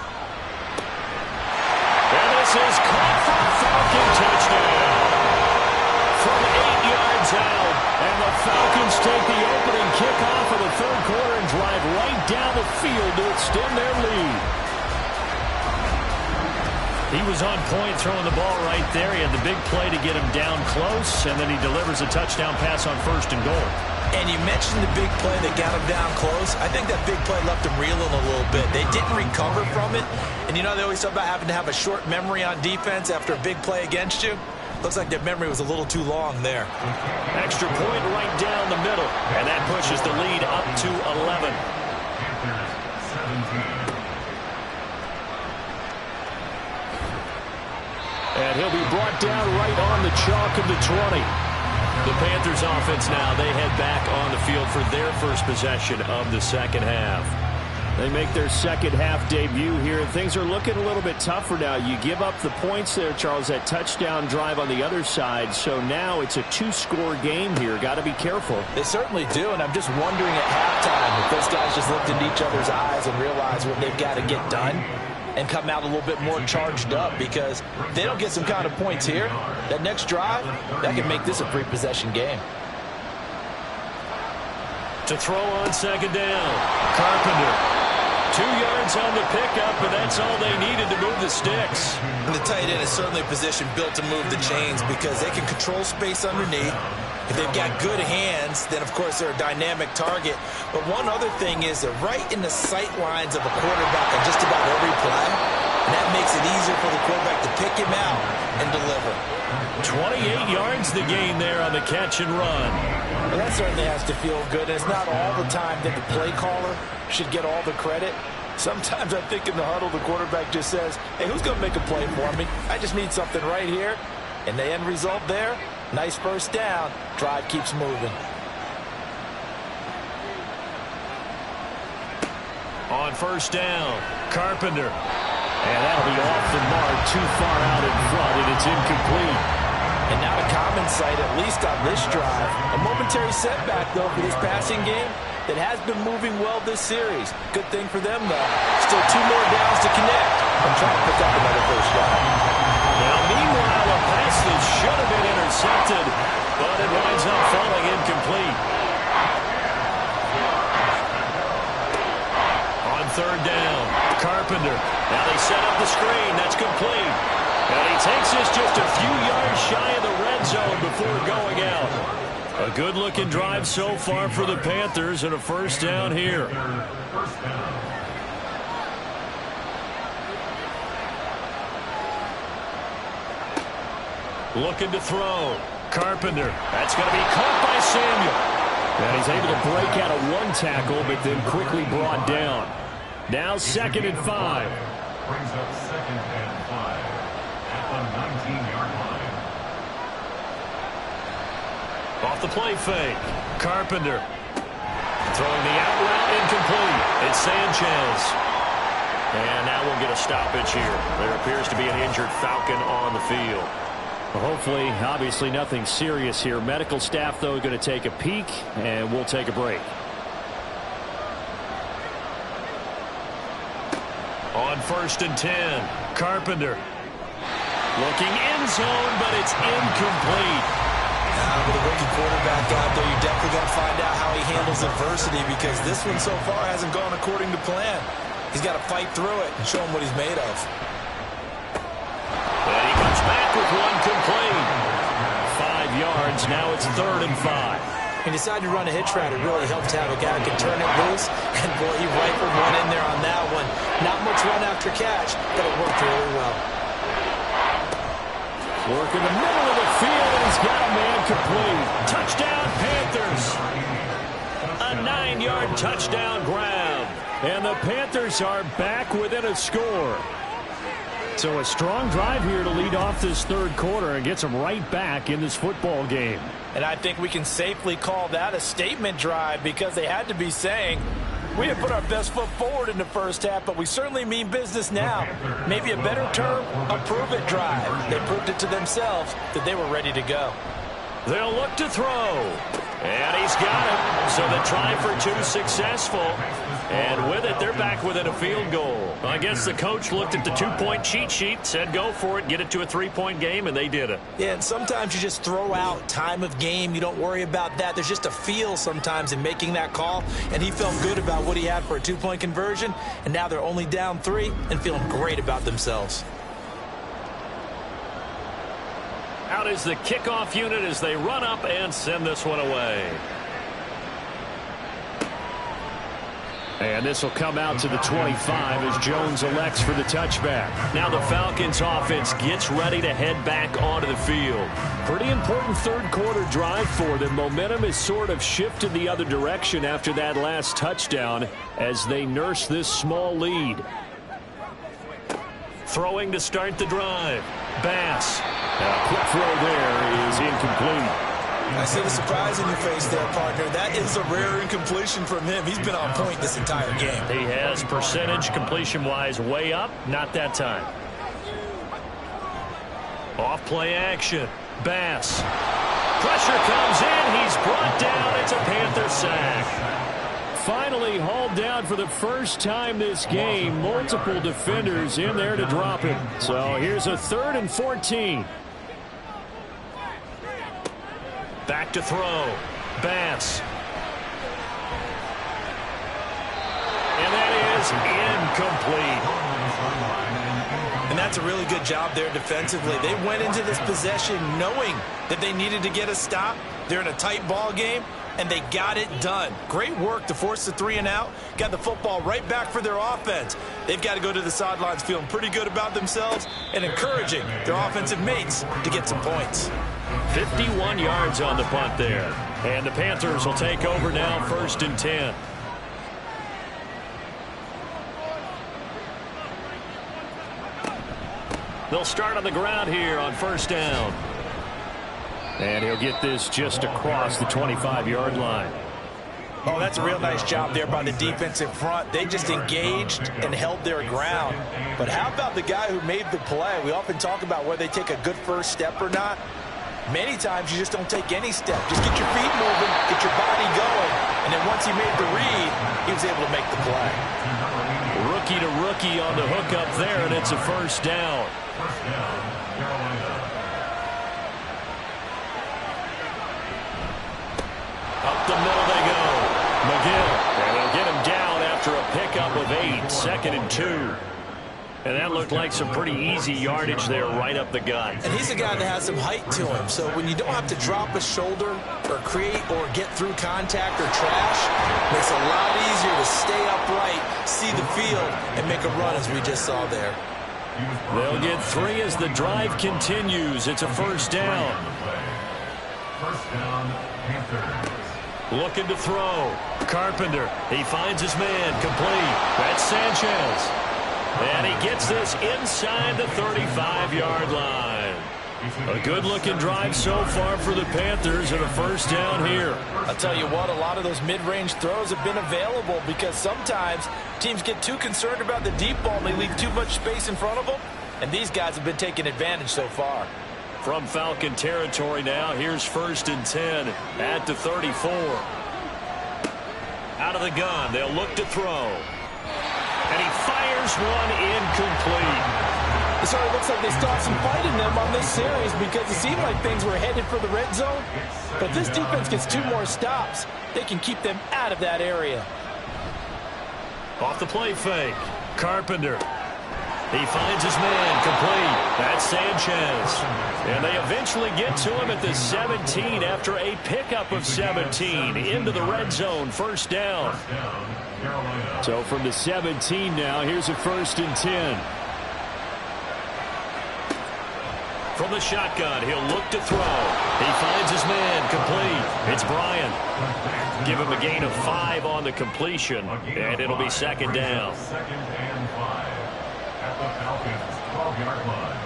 And this is caught for a Falcon touchdown. From 8 yards out. And the Falcons take the opening kickoff of the third quarter and drive right down the field to extend their lead. He was on point throwing the ball right there. He had the big play to get him down close, and then he delivers a touchdown pass on 1st and goal. And you mentioned the big play that got him down close. I think that big play left him reeling a little bit. They didn't recover from it. And you know they always talk about having to have a short memory on defense after a big play against you. Looks like their memory was a little too long there. Extra point right down the middle. And that pushes the lead up to 11. Panthers 17. And he'll be brought down right on the chalk of the 20. The Panthers offense now, they head back on the field for their first possession of the second half. They make their second half debut here, and things are looking a little bit tougher now. You give up the points there, Charles, that touchdown drive on the other side. So now it's a 2-score game here. Got to be careful. They certainly do, and I'm just wondering at halftime if those guys just looked into each other's eyes and realized what they've got to get done and come out a little bit more charged up, because if they don't get some kind of points here, that next drive, that can make this a 3-possession game. To throw on second down, Carpenter. 2 yards on the pickup, and that's all they needed to move the sticks. And the tight end is certainly a position built to move the chains because they can control space underneath. If they've got good hands, then, of course, they're a dynamic target. But one other thing is they're right in the sight lines of a quarterback on just about every play. And that makes it easier for the quarterback to pick him out and deliver. 28 yards the gain there on the catch and run. Well, that certainly has to feel good. And it's not all the time that the play caller should get all the credit. Sometimes I think in the huddle, the quarterback just says, hey, who's going to make a play for me? I just need something right here. And the end result there, nice first down. Drive keeps moving. On first down, Carpenter. And that'll be off the mark, too far out in front, and it's incomplete. And now a common sight, at least on this drive. A momentary setback, though, for this passing game that has been moving well this series. Good thing for them, though. Still 2 more downs to connect and try to pick up another first down. Now, meanwhile, a pass that should have been intercepted, but it winds up falling incomplete. On third down, Carpenter. Now they set up the screen. That's complete. And he takes this just a few yards shy of the red zone before going out. A good-looking drive so far for the Panthers, and a first down here. Looking to throw. Carpenter. That's going to be caught by Samuel. And he's able to break out of one tackle, but then quickly brought down. Now 2nd and 5. Brings up 2nd and 5 at the 19-yard line. Off the play fake. Carpenter. Throwing the out route incomplete. It's Sanchez. And now we'll get a stoppage here. There appears to be an injured Falcon on the field. Well, hopefully, obviously nothing serious here. Medical staff, though, going to take a peek, and we'll take a break. On 1st and 10, Carpenter. Looking end zone, but it's incomplete. With a rookie quarterback out there, you're definitely going to find out how he handles adversity, because this one so far hasn't gone according to plan. He's got to fight through it and show him what he's made of. And he comes back with one complete. 5 yards. Now it's 3rd and 5. He decided to run a hitch route. It really helped to have a guy who can turn it loose. And, boy, he rifled one in there on that one. Not much run after catch, but it worked really well. Work in the middle of the field, and he's got a man complete. Touchdown, Panthers. A 9-yard touchdown grab. And the Panthers are back within a score. So a strong drive here to lead off this third quarter and gets them right back in this football game. And I think we can safely call that a statement drive, because they had to be saying, we didn't put our best foot forward in the first half, but we certainly mean business now. Maybe a better term, a prove-it drive. They proved it to themselves that they were ready to go. They'll look to throw. And he's got it. So the try for two successful. And with it, they're back within a field goal. I guess the coach looked at the two-point cheat sheet, said go for it, get it to a three-point game, and they did it. Yeah, and sometimes you just throw out time of game. You don't worry about that. There's just a feel sometimes in making that call, and he felt good about what he had for a two-point conversion, and now they're only down 3 and feeling great about themselves. Out is the kickoff unit as they run up and send this one away. And this will come out to the 25 as Jones elects for the touchback. Now the Falcons offense gets ready to head back onto the field. Pretty important third quarter drive for them. Momentum has sort of shifted the other direction after that last touchdown as they nurse this small lead. Throwing to start the drive. Bass. A quick throw there is incomplete. I see the surprise in your face there, partner. That is a rare incompletion from him. He's been on point this entire game. He has percentage completion-wise way up. Not that time. Off play action. Bass. Pressure comes in. He's brought down. It's a Panther sack. Finally hauled down for the first time this game. Multiple defenders in there to drop it. So here's a 3rd and 14. Back to throw. Bass. And that is incomplete. And that's a really good job there defensively. They went into this possession knowing that they needed to get a stop. They're in a tight ball game, and they got it done. Great work to force the 3 and out. Got the football right back for their offense. They've got to go to the sidelines feeling pretty good about themselves and encouraging their offensive mates to get some points. 51 yards on the punt there. And the Panthers will take over now, 1st and 10. They'll start on the ground here on 1st down. And he'll get this just across the 25-yard line. Oh, that's a real nice job there by the defensive front. They just engaged and held their ground. But how about the guy who made the play? We often talk about whether they take a good first step or not. Many times you just don't take any step. Just get your feet moving, get your body going, and then once he made the read, he was able to make the play. Rookie to rookie on the hookup there, and it's a 1st down. Up the middle they go. McGill, and they'll get him down after a pickup of 8, 2nd and 2. And that looked like some pretty easy yardage there right up the gut. And he's a guy that has some height to him. So when you don't have to drop a shoulder or create or get through contact or trash, it makes it a lot easier to stay upright, see the field, and make a run as we just saw there. They'll get 3 as the drive continues. It's a 1st down. 1st down, Panthers. Looking to throw. Carpenter. He finds his man. Complete. That's Sanchez. And he gets this inside the 35-yard line. A good-looking drive so far for the Panthers and a 1st down here. I'll tell you what, a lot of those mid-range throws have been available because sometimes teams get too concerned about the deep ball and they leave too much space in front of them. And these guys have been taking advantage so far. From Falcon territory now, here's 1st and 10 at the 34. Out of the gun, they'll look to throw. And he fires one incomplete. It sort of looks like they start some fight in them on this series because it seemed like things were headed for the red zone. But this defense gets 2 more stops. They can keep them out of that area. Off the play fake. Carpenter. He finds his man. Complete. That's Sanchez. And they eventually get to him at the 17 after a pickup of 17 into the red zone. 1st down. So from the 17 now, here's a 1st and 10. From the shotgun, he'll look to throw. He finds his man. Complete. It's Bryant. Give him a gain of 5 on the completion, and it'll be 2nd down. 2nd and 5 at the Falcons' 12-yard line.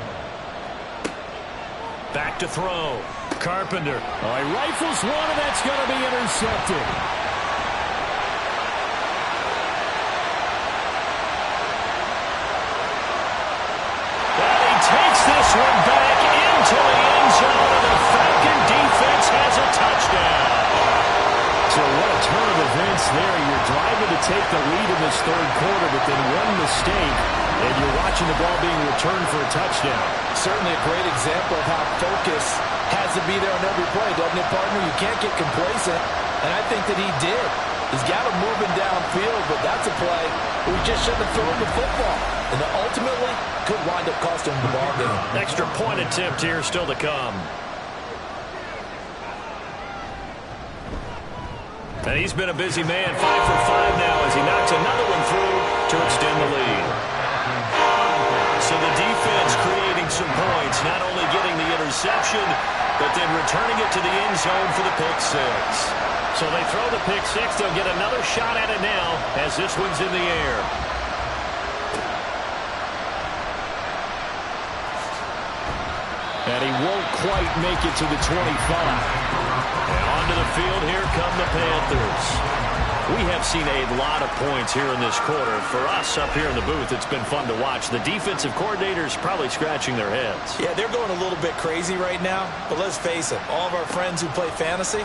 Back to throw. Carpenter. Oh, he rifles one, and that's going to be intercepted. Takes this one back into the end zone, and the Falcon defense has a touchdown. you're driving to take the lead in this third quarter, but then one mistake, and you're watching the ball being returned for a touchdown. Certainly a great example of how focus has to be there on every play, doesn't it, partner? You can't get complacent, and I think that he did. He's got him moving downfield, but that's a play where he just shouldn't have thrown the football. And that ultimately could wind up costing him the ball game. Extra point attempt here still to come. And he's been a busy man, 5 for 5 now as he knocks another one through to extend the lead. So the defense creating some points, not only getting the interception, but then returning it to the end zone for the pick six. So they throw the pick six. They'll get another shot at it now as this one's in the air. And he won't quite make it to the 25. And onto the field, here come the Panthers. We have seen a lot of points here in this quarter. For us up here in the booth, it's been fun to watch. The defensive coordinators probably scratching their heads. Yeah, they're going a little bit crazy right now. But let's face it, all of our friends who play fantasy,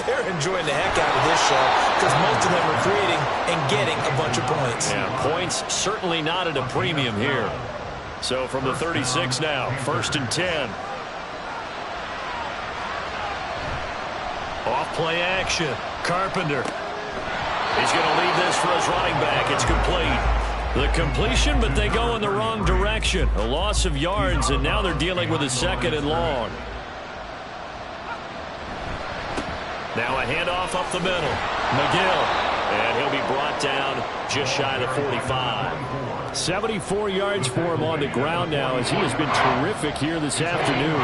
they're enjoying the heck out of this show because most of them are creating and getting a bunch of points. Yeah, points certainly not at a premium here. So from the 36 now, 1st and 10. Off play action. Carpenter. He's going to leave this for his running back. It's complete. The completion, but they go in the wrong direction. A loss of yards, and now they're dealing with a 2nd and long. Now a handoff up the middle. McGill. And he'll be brought down just shy of the 45. 74 yards for him on the ground now as he has been terrific here this afternoon.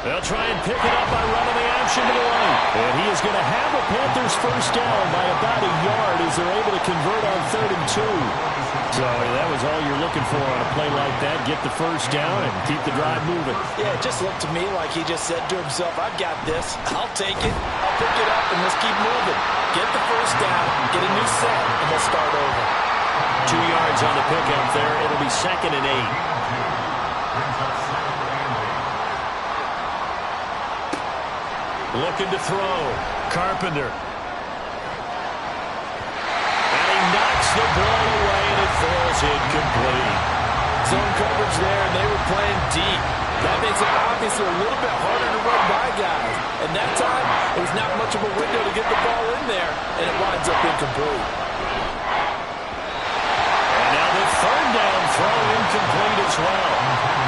They'll try and pick it up by running the action to the right. And he is going to have a Panthers first down by about a yard as they're able to convert on 3rd and 2. So that was all you're looking for on a play like that. Get the first down and keep the drive moving. Yeah, it just looked to me like he just said to himself, I've got this. I'll take it. I'll pick it up, and let's keep moving. Get the first down, get a new set, and we'll start over. 2 yards on the pickup there. It'll be 2nd and 8. Looking to throw. Carpenter. And he knocks the ball away, and it falls incomplete. Zone coverage there, and they were playing deep. That makes it obviously a little bit harder to run by guys. And that time, it was not much of a window to get the ball in there, and it winds up incomplete. And now the 3rd down throw incomplete as well.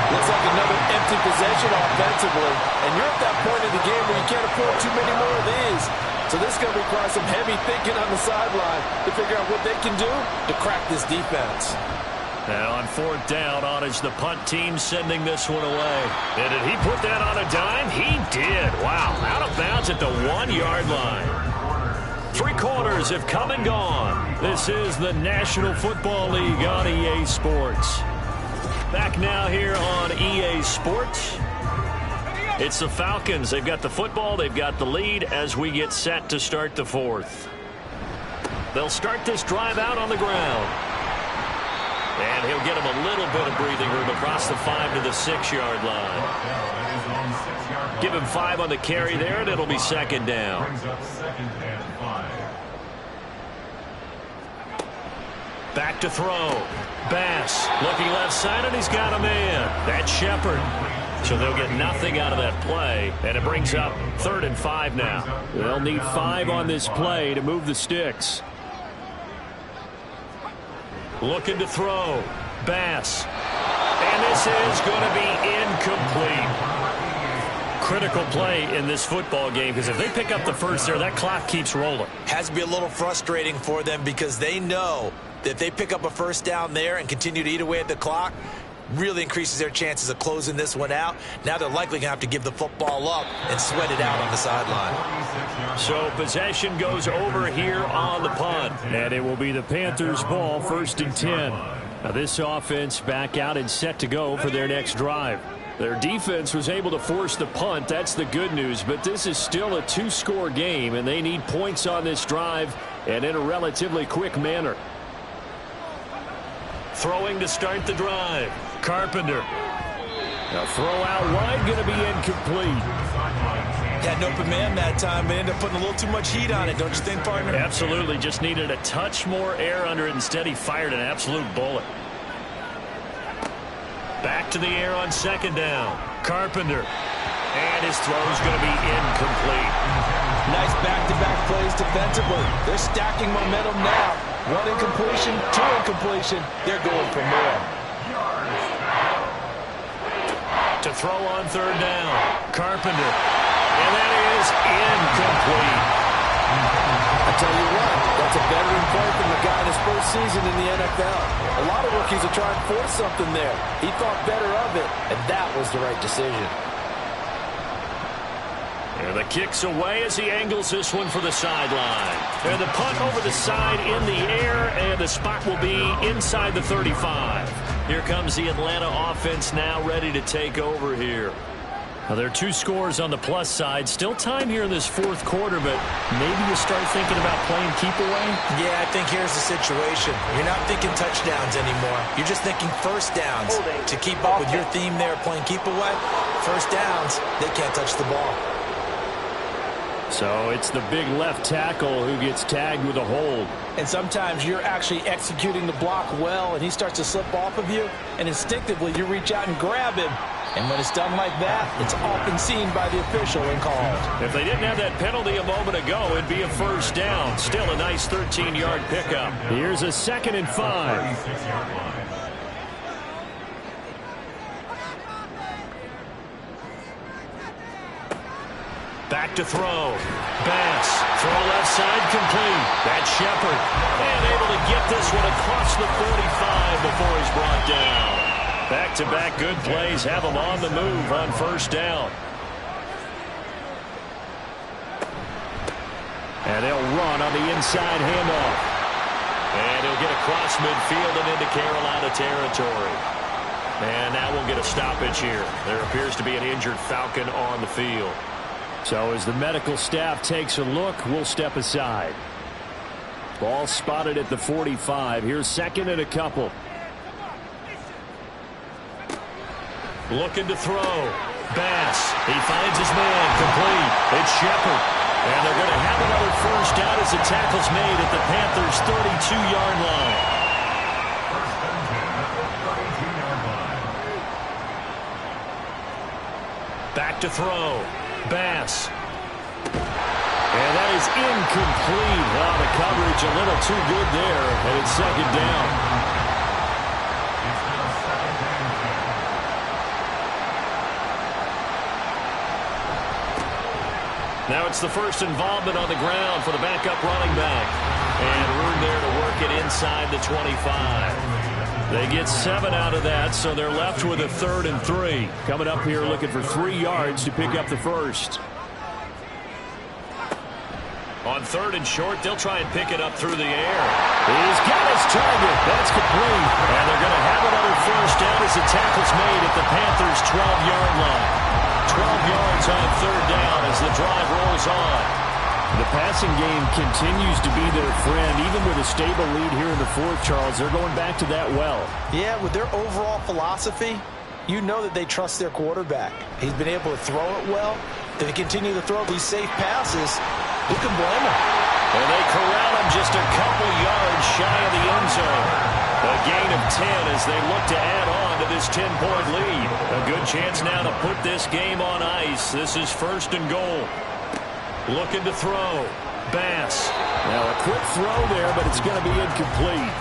Looks like another empty possession offensively. And you're at that point in the game where you can't afford too many more of these. So this is going to require some heavy thinking on the sideline to figure out what they can do to crack this defense. Now on 4th down, on is the punt team sending this one away. And did he put that on a dime? He did. Wow, out of bounds at the 1-yard line. 3 quarters have come and gone. This is the National Football League on EA Sports. Back now here on EA Sports. It's the Falcons. They've got the football. They've got the lead as we get set to start the 4th. They'll start this drive out on the ground. And he'll get him a little bit of breathing room across the 5 to the 6-yard line. Give him 5 on the carry there, and it'll be 2nd down. Back to throw. Bass looking left side, and he's got a man. That's Shepard. So they'll get nothing out of that play, and it brings up 3rd and 5 now. They'll need 5 on this play to move the sticks. Looking to throw. Bass. And this is going to be incomplete. Critical play in this football game because if they pick up the first there, that clock keeps rolling. Has to be a little frustrating for them because they know that if they pick up a first down there and continue to eat away at the clock, really increases their chances of closing this one out. Now they're likely going to have to give the football up and sweat it out on the sideline. So possession goes over here on the punt. And it will be the Panthers' ball, 1st and 10. Now this offense back out and set to go for their next drive. Their defense was able to force the punt. That's the good news. But this is still a 2-score game, and they need points on this drive and in a relatively quick manner. Throwing to start the drive. Carpenter. Now throw out wide, going to be incomplete. Had an open man that time, but ended up putting a little too much heat on it, don't you think, partner? Absolutely. Just needed a touch more air under it. Instead, he fired an absolute bullet. Back to the air on second down. Carpenter. And his throw is going to be incomplete. Nice back-to-back plays defensively. They're stacking momentum now. 1 incompletion, 2 incompletion. They're going for more. To throw on third down. Carpenter. And that is incomplete. I tell you what, that's a veteran play from the guy in his first season in the NFL. A lot of rookies are trying to force something there. He thought better of it, and that was the right decision. And the kick's away as he angles this one for the sideline. And the punt over the side in the air, and the spot will be inside the 35. Here comes the Atlanta offense now ready to take over here. Well, there are 2 scores on the plus side. Still time here in this fourth quarter, but maybe you start thinking about playing keep away? Yeah, I think here's the situation. You're not thinking touchdowns anymore. You're just thinking first downs. To keep up with your theme there, playing keep away, first downs, they can't touch the ball. So it's the big left tackle who gets tagged with a hold. And sometimes you're actually executing the block well, and he starts to slip off of you, and instinctively you reach out and grab him. And when it's done like that, it's often seen by the official and called. If they didn't have that penalty a moment ago, it'd be a first down. Still a nice 13-yard pickup. Here's a 2nd and 5. 36-yard line. Back to throw. Bass. Throw left side complete. That's Shepard. And able to get this one across the 45 before he's brought down. Back-to-back good plays have him on the move on first down. And they'll run on the inside handoff. And he'll get across midfield and into Carolina territory. And now we'll get a stoppage here. There appears to be an injured Falcon on the field. So as the medical staff takes a look, we'll step aside. Ball spotted at the 45. Here's 2nd and a couple. Looking to throw. Bass. He finds his man. Complete. It's Shepard. And they're going to have another first down as the tackle's made at the Panthers' 32-yard line. First and 10 at the 32-yard line. Back to throw. Bass. And that is incomplete. Well, the coverage a little too good there. And it's 2nd down. It's now 2nd and 10. Now it's the first involvement on the ground for the backup running back. And room there to work it inside the 25. They get 7 out of that, so they're left with a 3rd and 3. Coming up here looking for 3 yards to pick up the first. On 3rd and short, they'll try and pick it up through the air. He's got his target. That's complete. And they're going to have another first down as the tackle's made at the Panthers' 12-yard line. 12 yards on 3rd down as the drive rolls on. The passing game continues to be their friend. Even with a stable lead here in the fourth, Charles, they're going back to that well. Yeah, with their overall philosophy, you know that they trust their quarterback. He's been able to throw it well. If they continue to throw these safe passes, who can blame them? And they corral him just a couple yards shy of the end zone. A gain of 10 as they look to add on to this 10-point lead. A good chance now to put this game on ice. This is 1st and goal. Looking to throw. Bass. Now a quick throw there, but it's going to be incomplete.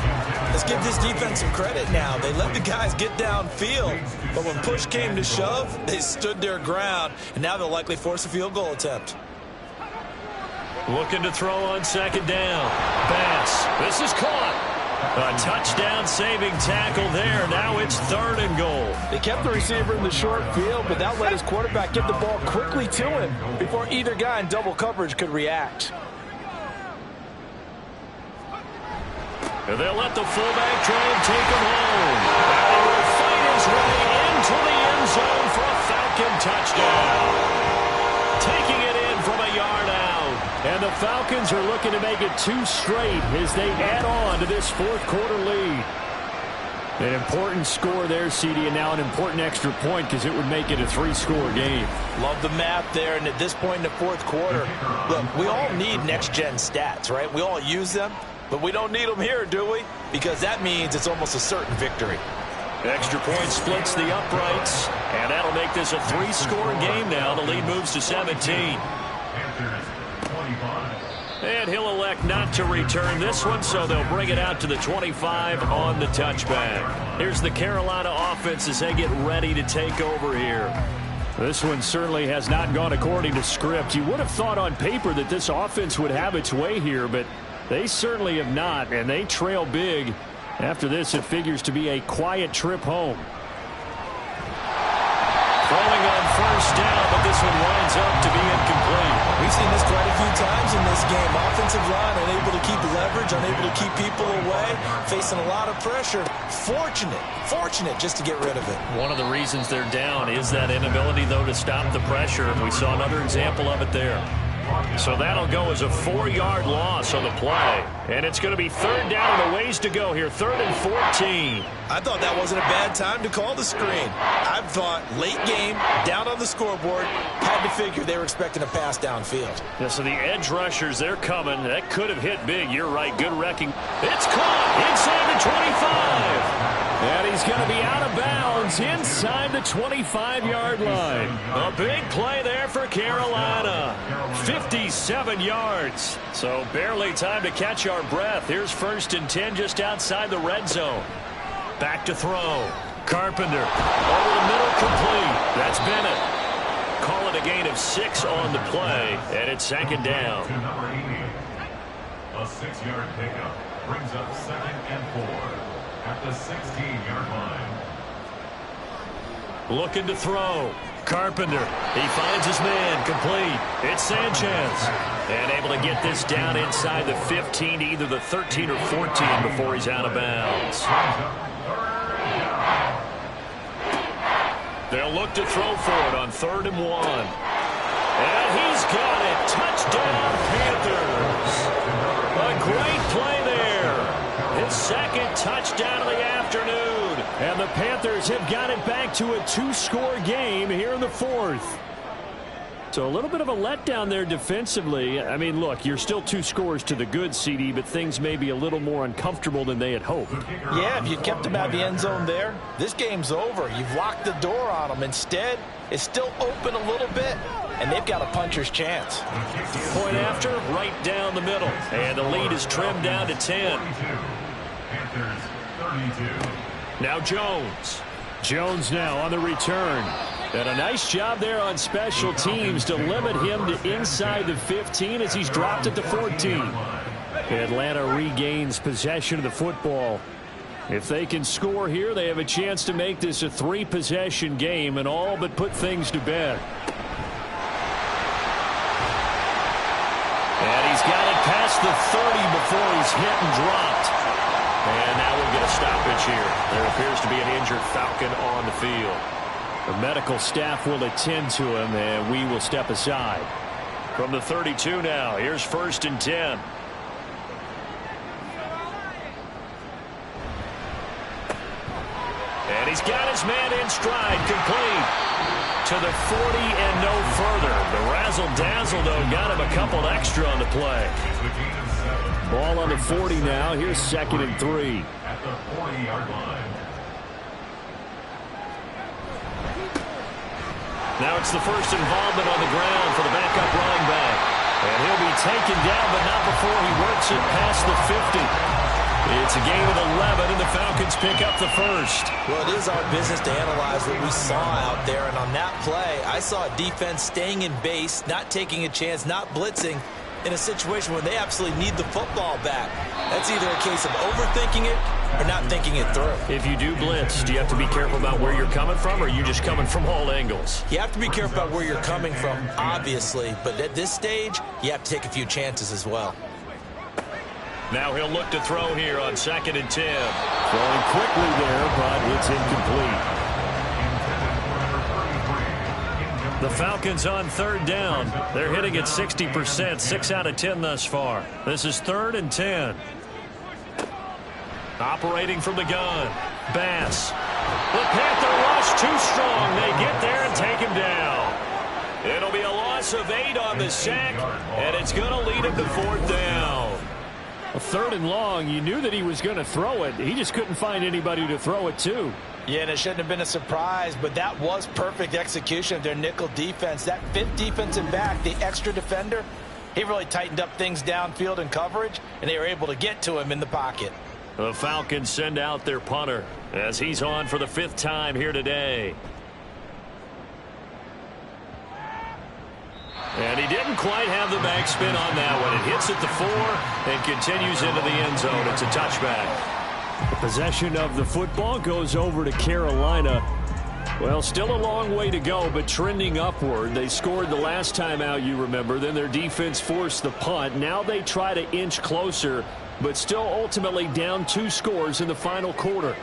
Let's give this defense some credit now. They let the guys get downfield, but when push came to shove, they stood their ground, and now they'll likely force a field goal attempt. Looking to throw on 2nd down. Bass. This is caught. A touchdown-saving tackle there. Now it's 3rd and goal. They kept the receiver in the short field, but that let his quarterback get the ball quickly to him before either guy in double coverage could react. And they'll let the fullback try and take him home. And he will fight his way into the end zone for a Falcon touchdown. Taking it in from a yard out. And the Falcons are looking to make it 2 straight as they add on to this fourth quarter lead. An important score there, CD, and now an important extra point because it would make it a 3-score game. Love the math there, and at this point in the fourth quarter, look, we all need next-gen stats, right? We all use them, but we don't need them here, do we? Because that means it's almost a certain victory. Extra point splits the uprights, and that'll make this a 3-score game now. The lead moves to 17. Panthers 25. And he'll elect not to return this one, so they'll bring it out to the 25 on the touchback. Here's the Carolina offense as they get ready to take over here. This one certainly has not gone according to script. You would have thought on paper that this offense would have its way here, but they certainly have not, and they trail big. After this, it figures to be a quiet trip home. Throwing on first down, but this one winds up to be incomplete. We've seen this quite a few times in this game. Offensive line unable to keep leverage, unable to keep people away, facing a lot of pressure. Fortunate just to get rid of it. One of the reasons they're down is that inability, though, to stop the pressure. We saw another example of it there. So that'll go as a 4-yard loss on the play. And it's going to be third down and a ways to go here. 3rd and 14. I thought that wasn't a bad time to call the screen. I thought late game, down on the scoreboard, had to figure they were expecting a pass downfield. Yeah, so the edge rushers, they're coming. That could have hit big. You're right. Good wrecking. It's caught inside the 25. And he's going to be out of bounds inside the 25-yard line. A big play there for Carolina. 57 yards. So barely time to catch our breath. Here's 1st and 10 just outside the red zone. Back to throw. Carpenter over the middle, complete. That's Bennett. Call it a gain of 6 on the play, and it's 2nd down. To number 88. A 6-yard pickup brings up 2nd and 4 at the 16-yard line. Looking to throw. Carpenter. He finds his man. Complete. It's Sanchez. And able to get this down inside the 15 to either the 13 or 14 before he's out of bounds. They'll look to throw for it on 3rd and 1. And he's got it. Touchdown, Panthers. A great play there. His 2nd touchdown of the afternoon. And the Panthers have got it back to a 2-score game here in the 4th. So a little bit of a letdown there defensively. I mean, look, you're still 2 scores to the good, CD, but things may be a little more uncomfortable than they had hoped. Yeah, if you kept them out of the end zone there, this game's over. You've locked the door on them. Instead, it's still open a little bit, and they've got a puncher's chance. Point after, right down the middle. And the lead is trimmed down to 10. Panthers 32. Now Jones. Jones now on the return. And a nice job there on special teams to limit him to inside the 15 as he's dropped at the 14. Atlanta regains possession of the football. If they can score here, they have a chance to make this a 3-possession game and all but put things to bed. And he's got it past the 30 before he's hit and dropped. And now we'll get a stoppage here. There appears to be an injured Falcon on the field. The medical staff will attend to him, and we will step aside. From the 32 now, here's 1st and 10. And he's got his man in stride, complete to the 40 and no further. The razzle-dazzle, though, got him a couple extra on the play. Ball on the 40 now. Here's 2nd and 3. At the 40-yard line. Now it's the first involvement on the ground for the backup running back. And he'll be taken down, but not before he works it past the 50. It's a game of 11, and the Falcons pick up the first. Well, it is our business to analyze what we saw out there. And on that play, I saw a defense staying in base, not taking a chance, not blitzing, in a situation where they absolutely need the football back. That's either a case of overthinking it or not thinking it through. If you do blitz, do you have to be careful about where you're coming from, or are you just coming from all angles? You have to be careful about where you're coming from, obviously. But at this stage, you have to take a few chances as well. Now he'll look to throw here on 2nd and 10. Throwing quickly there, but it's incomplete. The Falcons on 3rd down. They're hitting at 60%, 6 out of 10 thus far. This is 3rd and 10. Operating from the gun. Bass. The Panther rush too strong. They get there and take him down. It'll be a loss of 8 on the sack, and it's going to lead him to 4th down. A 3rd and long, you knew that he was going to throw it. He just couldn't find anybody to throw it to. Yeah, and it shouldn't have been a surprise, but that was perfect execution of their nickel defense. That 5th defensive back, the extra defender, he really tightened up things downfield in coverage, and they were able to get to him in the pocket. The Falcons send out their punter as he's on for the 5th time here today. And he didn't quite have the backspin on that one. It hits at the 4 and continues into the end zone. It's a touchback. The possession of the football goes over to Carolina. Well, still a long way to go, but trending upward. They scored the last time out, you remember. Then their defense forced the punt. Now they try to inch closer, but still ultimately down 2 scores in the final quarter.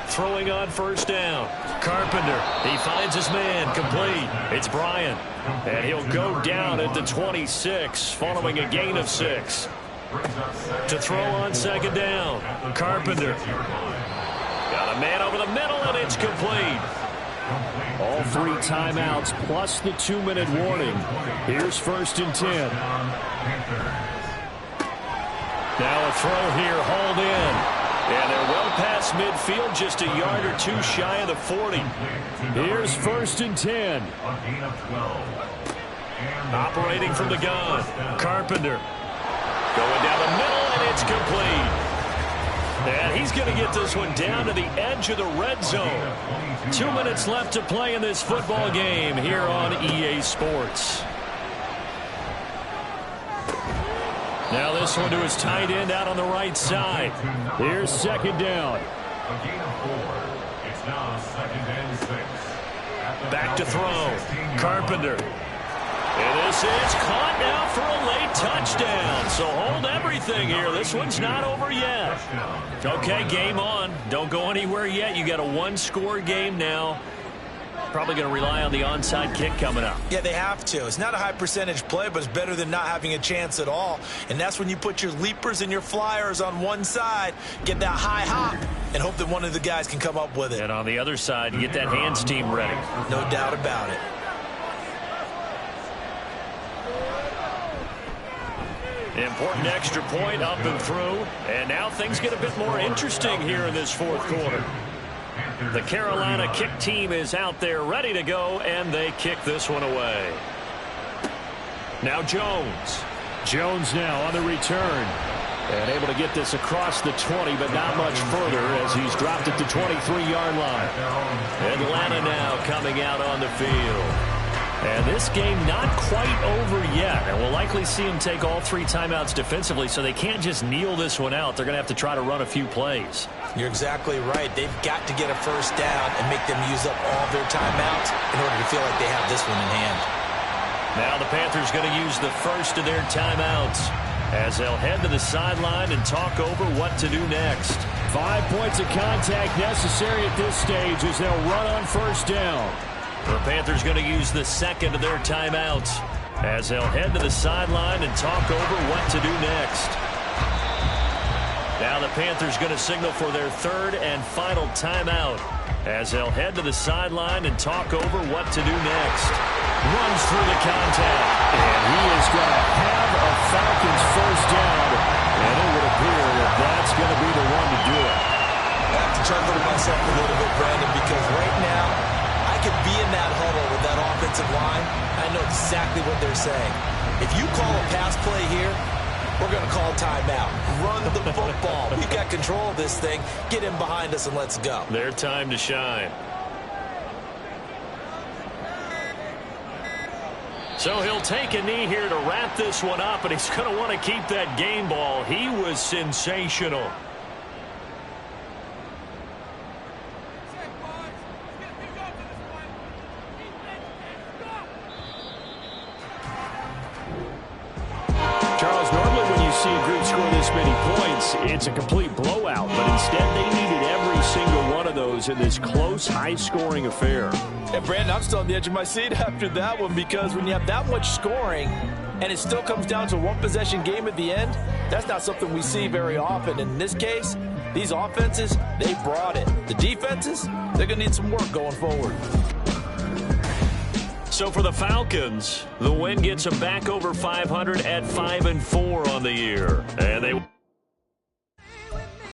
Throwing on 1st down. Carpenter. He finds his man. Complete. It's Bryant. And he'll go down at the 26 following a gain of 6. To throw on 2nd down. Carpenter. Got a man over the middle, and it's complete. All 3 timeouts plus the 2-minute warning. Here's 1st and 10. Now a throw here, hauled in. And they're well past midfield, just a yard or 2 shy of the 40. Here's 1st and 10. Operating from the gun. Carpenter. Going down the middle, and it's complete. And he's going to get this one down to the edge of the red zone. 2 minutes left to play in this football game here on EA Sports. Now this one to his tight end out on the right side. Here's 2nd down. A gain of 4. It's now 2nd and 6. Back to throw. Carpenter. And this is caught now for a late touchdown. So hold everything here. This one's not over yet. Okay, game on. Don't go anywhere yet. You got a 1-score game now. Probably going to rely on the onside kick coming up. Yeah, they have to. It's not a high percentage play, but it's better than not having a chance at all. And that's when you put your leapers and your flyers on one side, get that high hop, and hope that one of the guys can come up with it. And on the other side, you get that hands team ready. No doubt about it. Important extra point up and through. And now things get a bit more interesting here in this 4th quarter. The Carolina kick team is out there ready to go, and they kick this one away. Now Jones. Jones now on the return. And able to get this across the 20, but not much further as he's dropped at the 23-yard line. Atlanta now coming out on the field. And this game not quite over yet. And we'll likely see them take all 3 timeouts defensively, so they can't just kneel this one out. They're going to have to try to run a few plays. You're exactly right. They've got to get a 1st down and make them use up all their timeouts in order to feel like they have this one in hand. Now the Panthers going to use the first of their timeouts as they'll head to the sideline and talk over what to do next. 5 points of contact necessary at this stage as they'll run on 1st down. The Panthers going to use the second of their timeouts as they'll head to the sideline and talk over what to do next. Now the Panthers going to signal for their 3rd and final timeout as they'll head to the sideline and talk over what to do next. Runs through the contact. And he is going to have a Falcons 1st down. And it would appear that that's going to be the one to do it. I have to chuckle to myself a little bit, Brandon, because right now I could be in that huddle with that offensive line. I know exactly what they're saying. If you call a pass play here, we're going to call timeout. Run the football. We've got control of this thing. Get in behind us and let's go. Their time to shine. So he'll take a knee here to wrap this one up, and he's going to want to keep that game ball. He was sensational. Charles, normally when you see a group score this many points, it's a complete blowout. But instead, they needed every single one of those in this close, high-scoring affair. And Brandon, I'm still on the edge of my seat after that one, because when you have that much scoring and it still comes down to a one-possession game at the end, that's not something we see very often. In this case, These offenses, they brought it. The defenses, they're going to need some work going forward. So for the Falcons, the win gets them back over 500 at 5-4 on the year. And they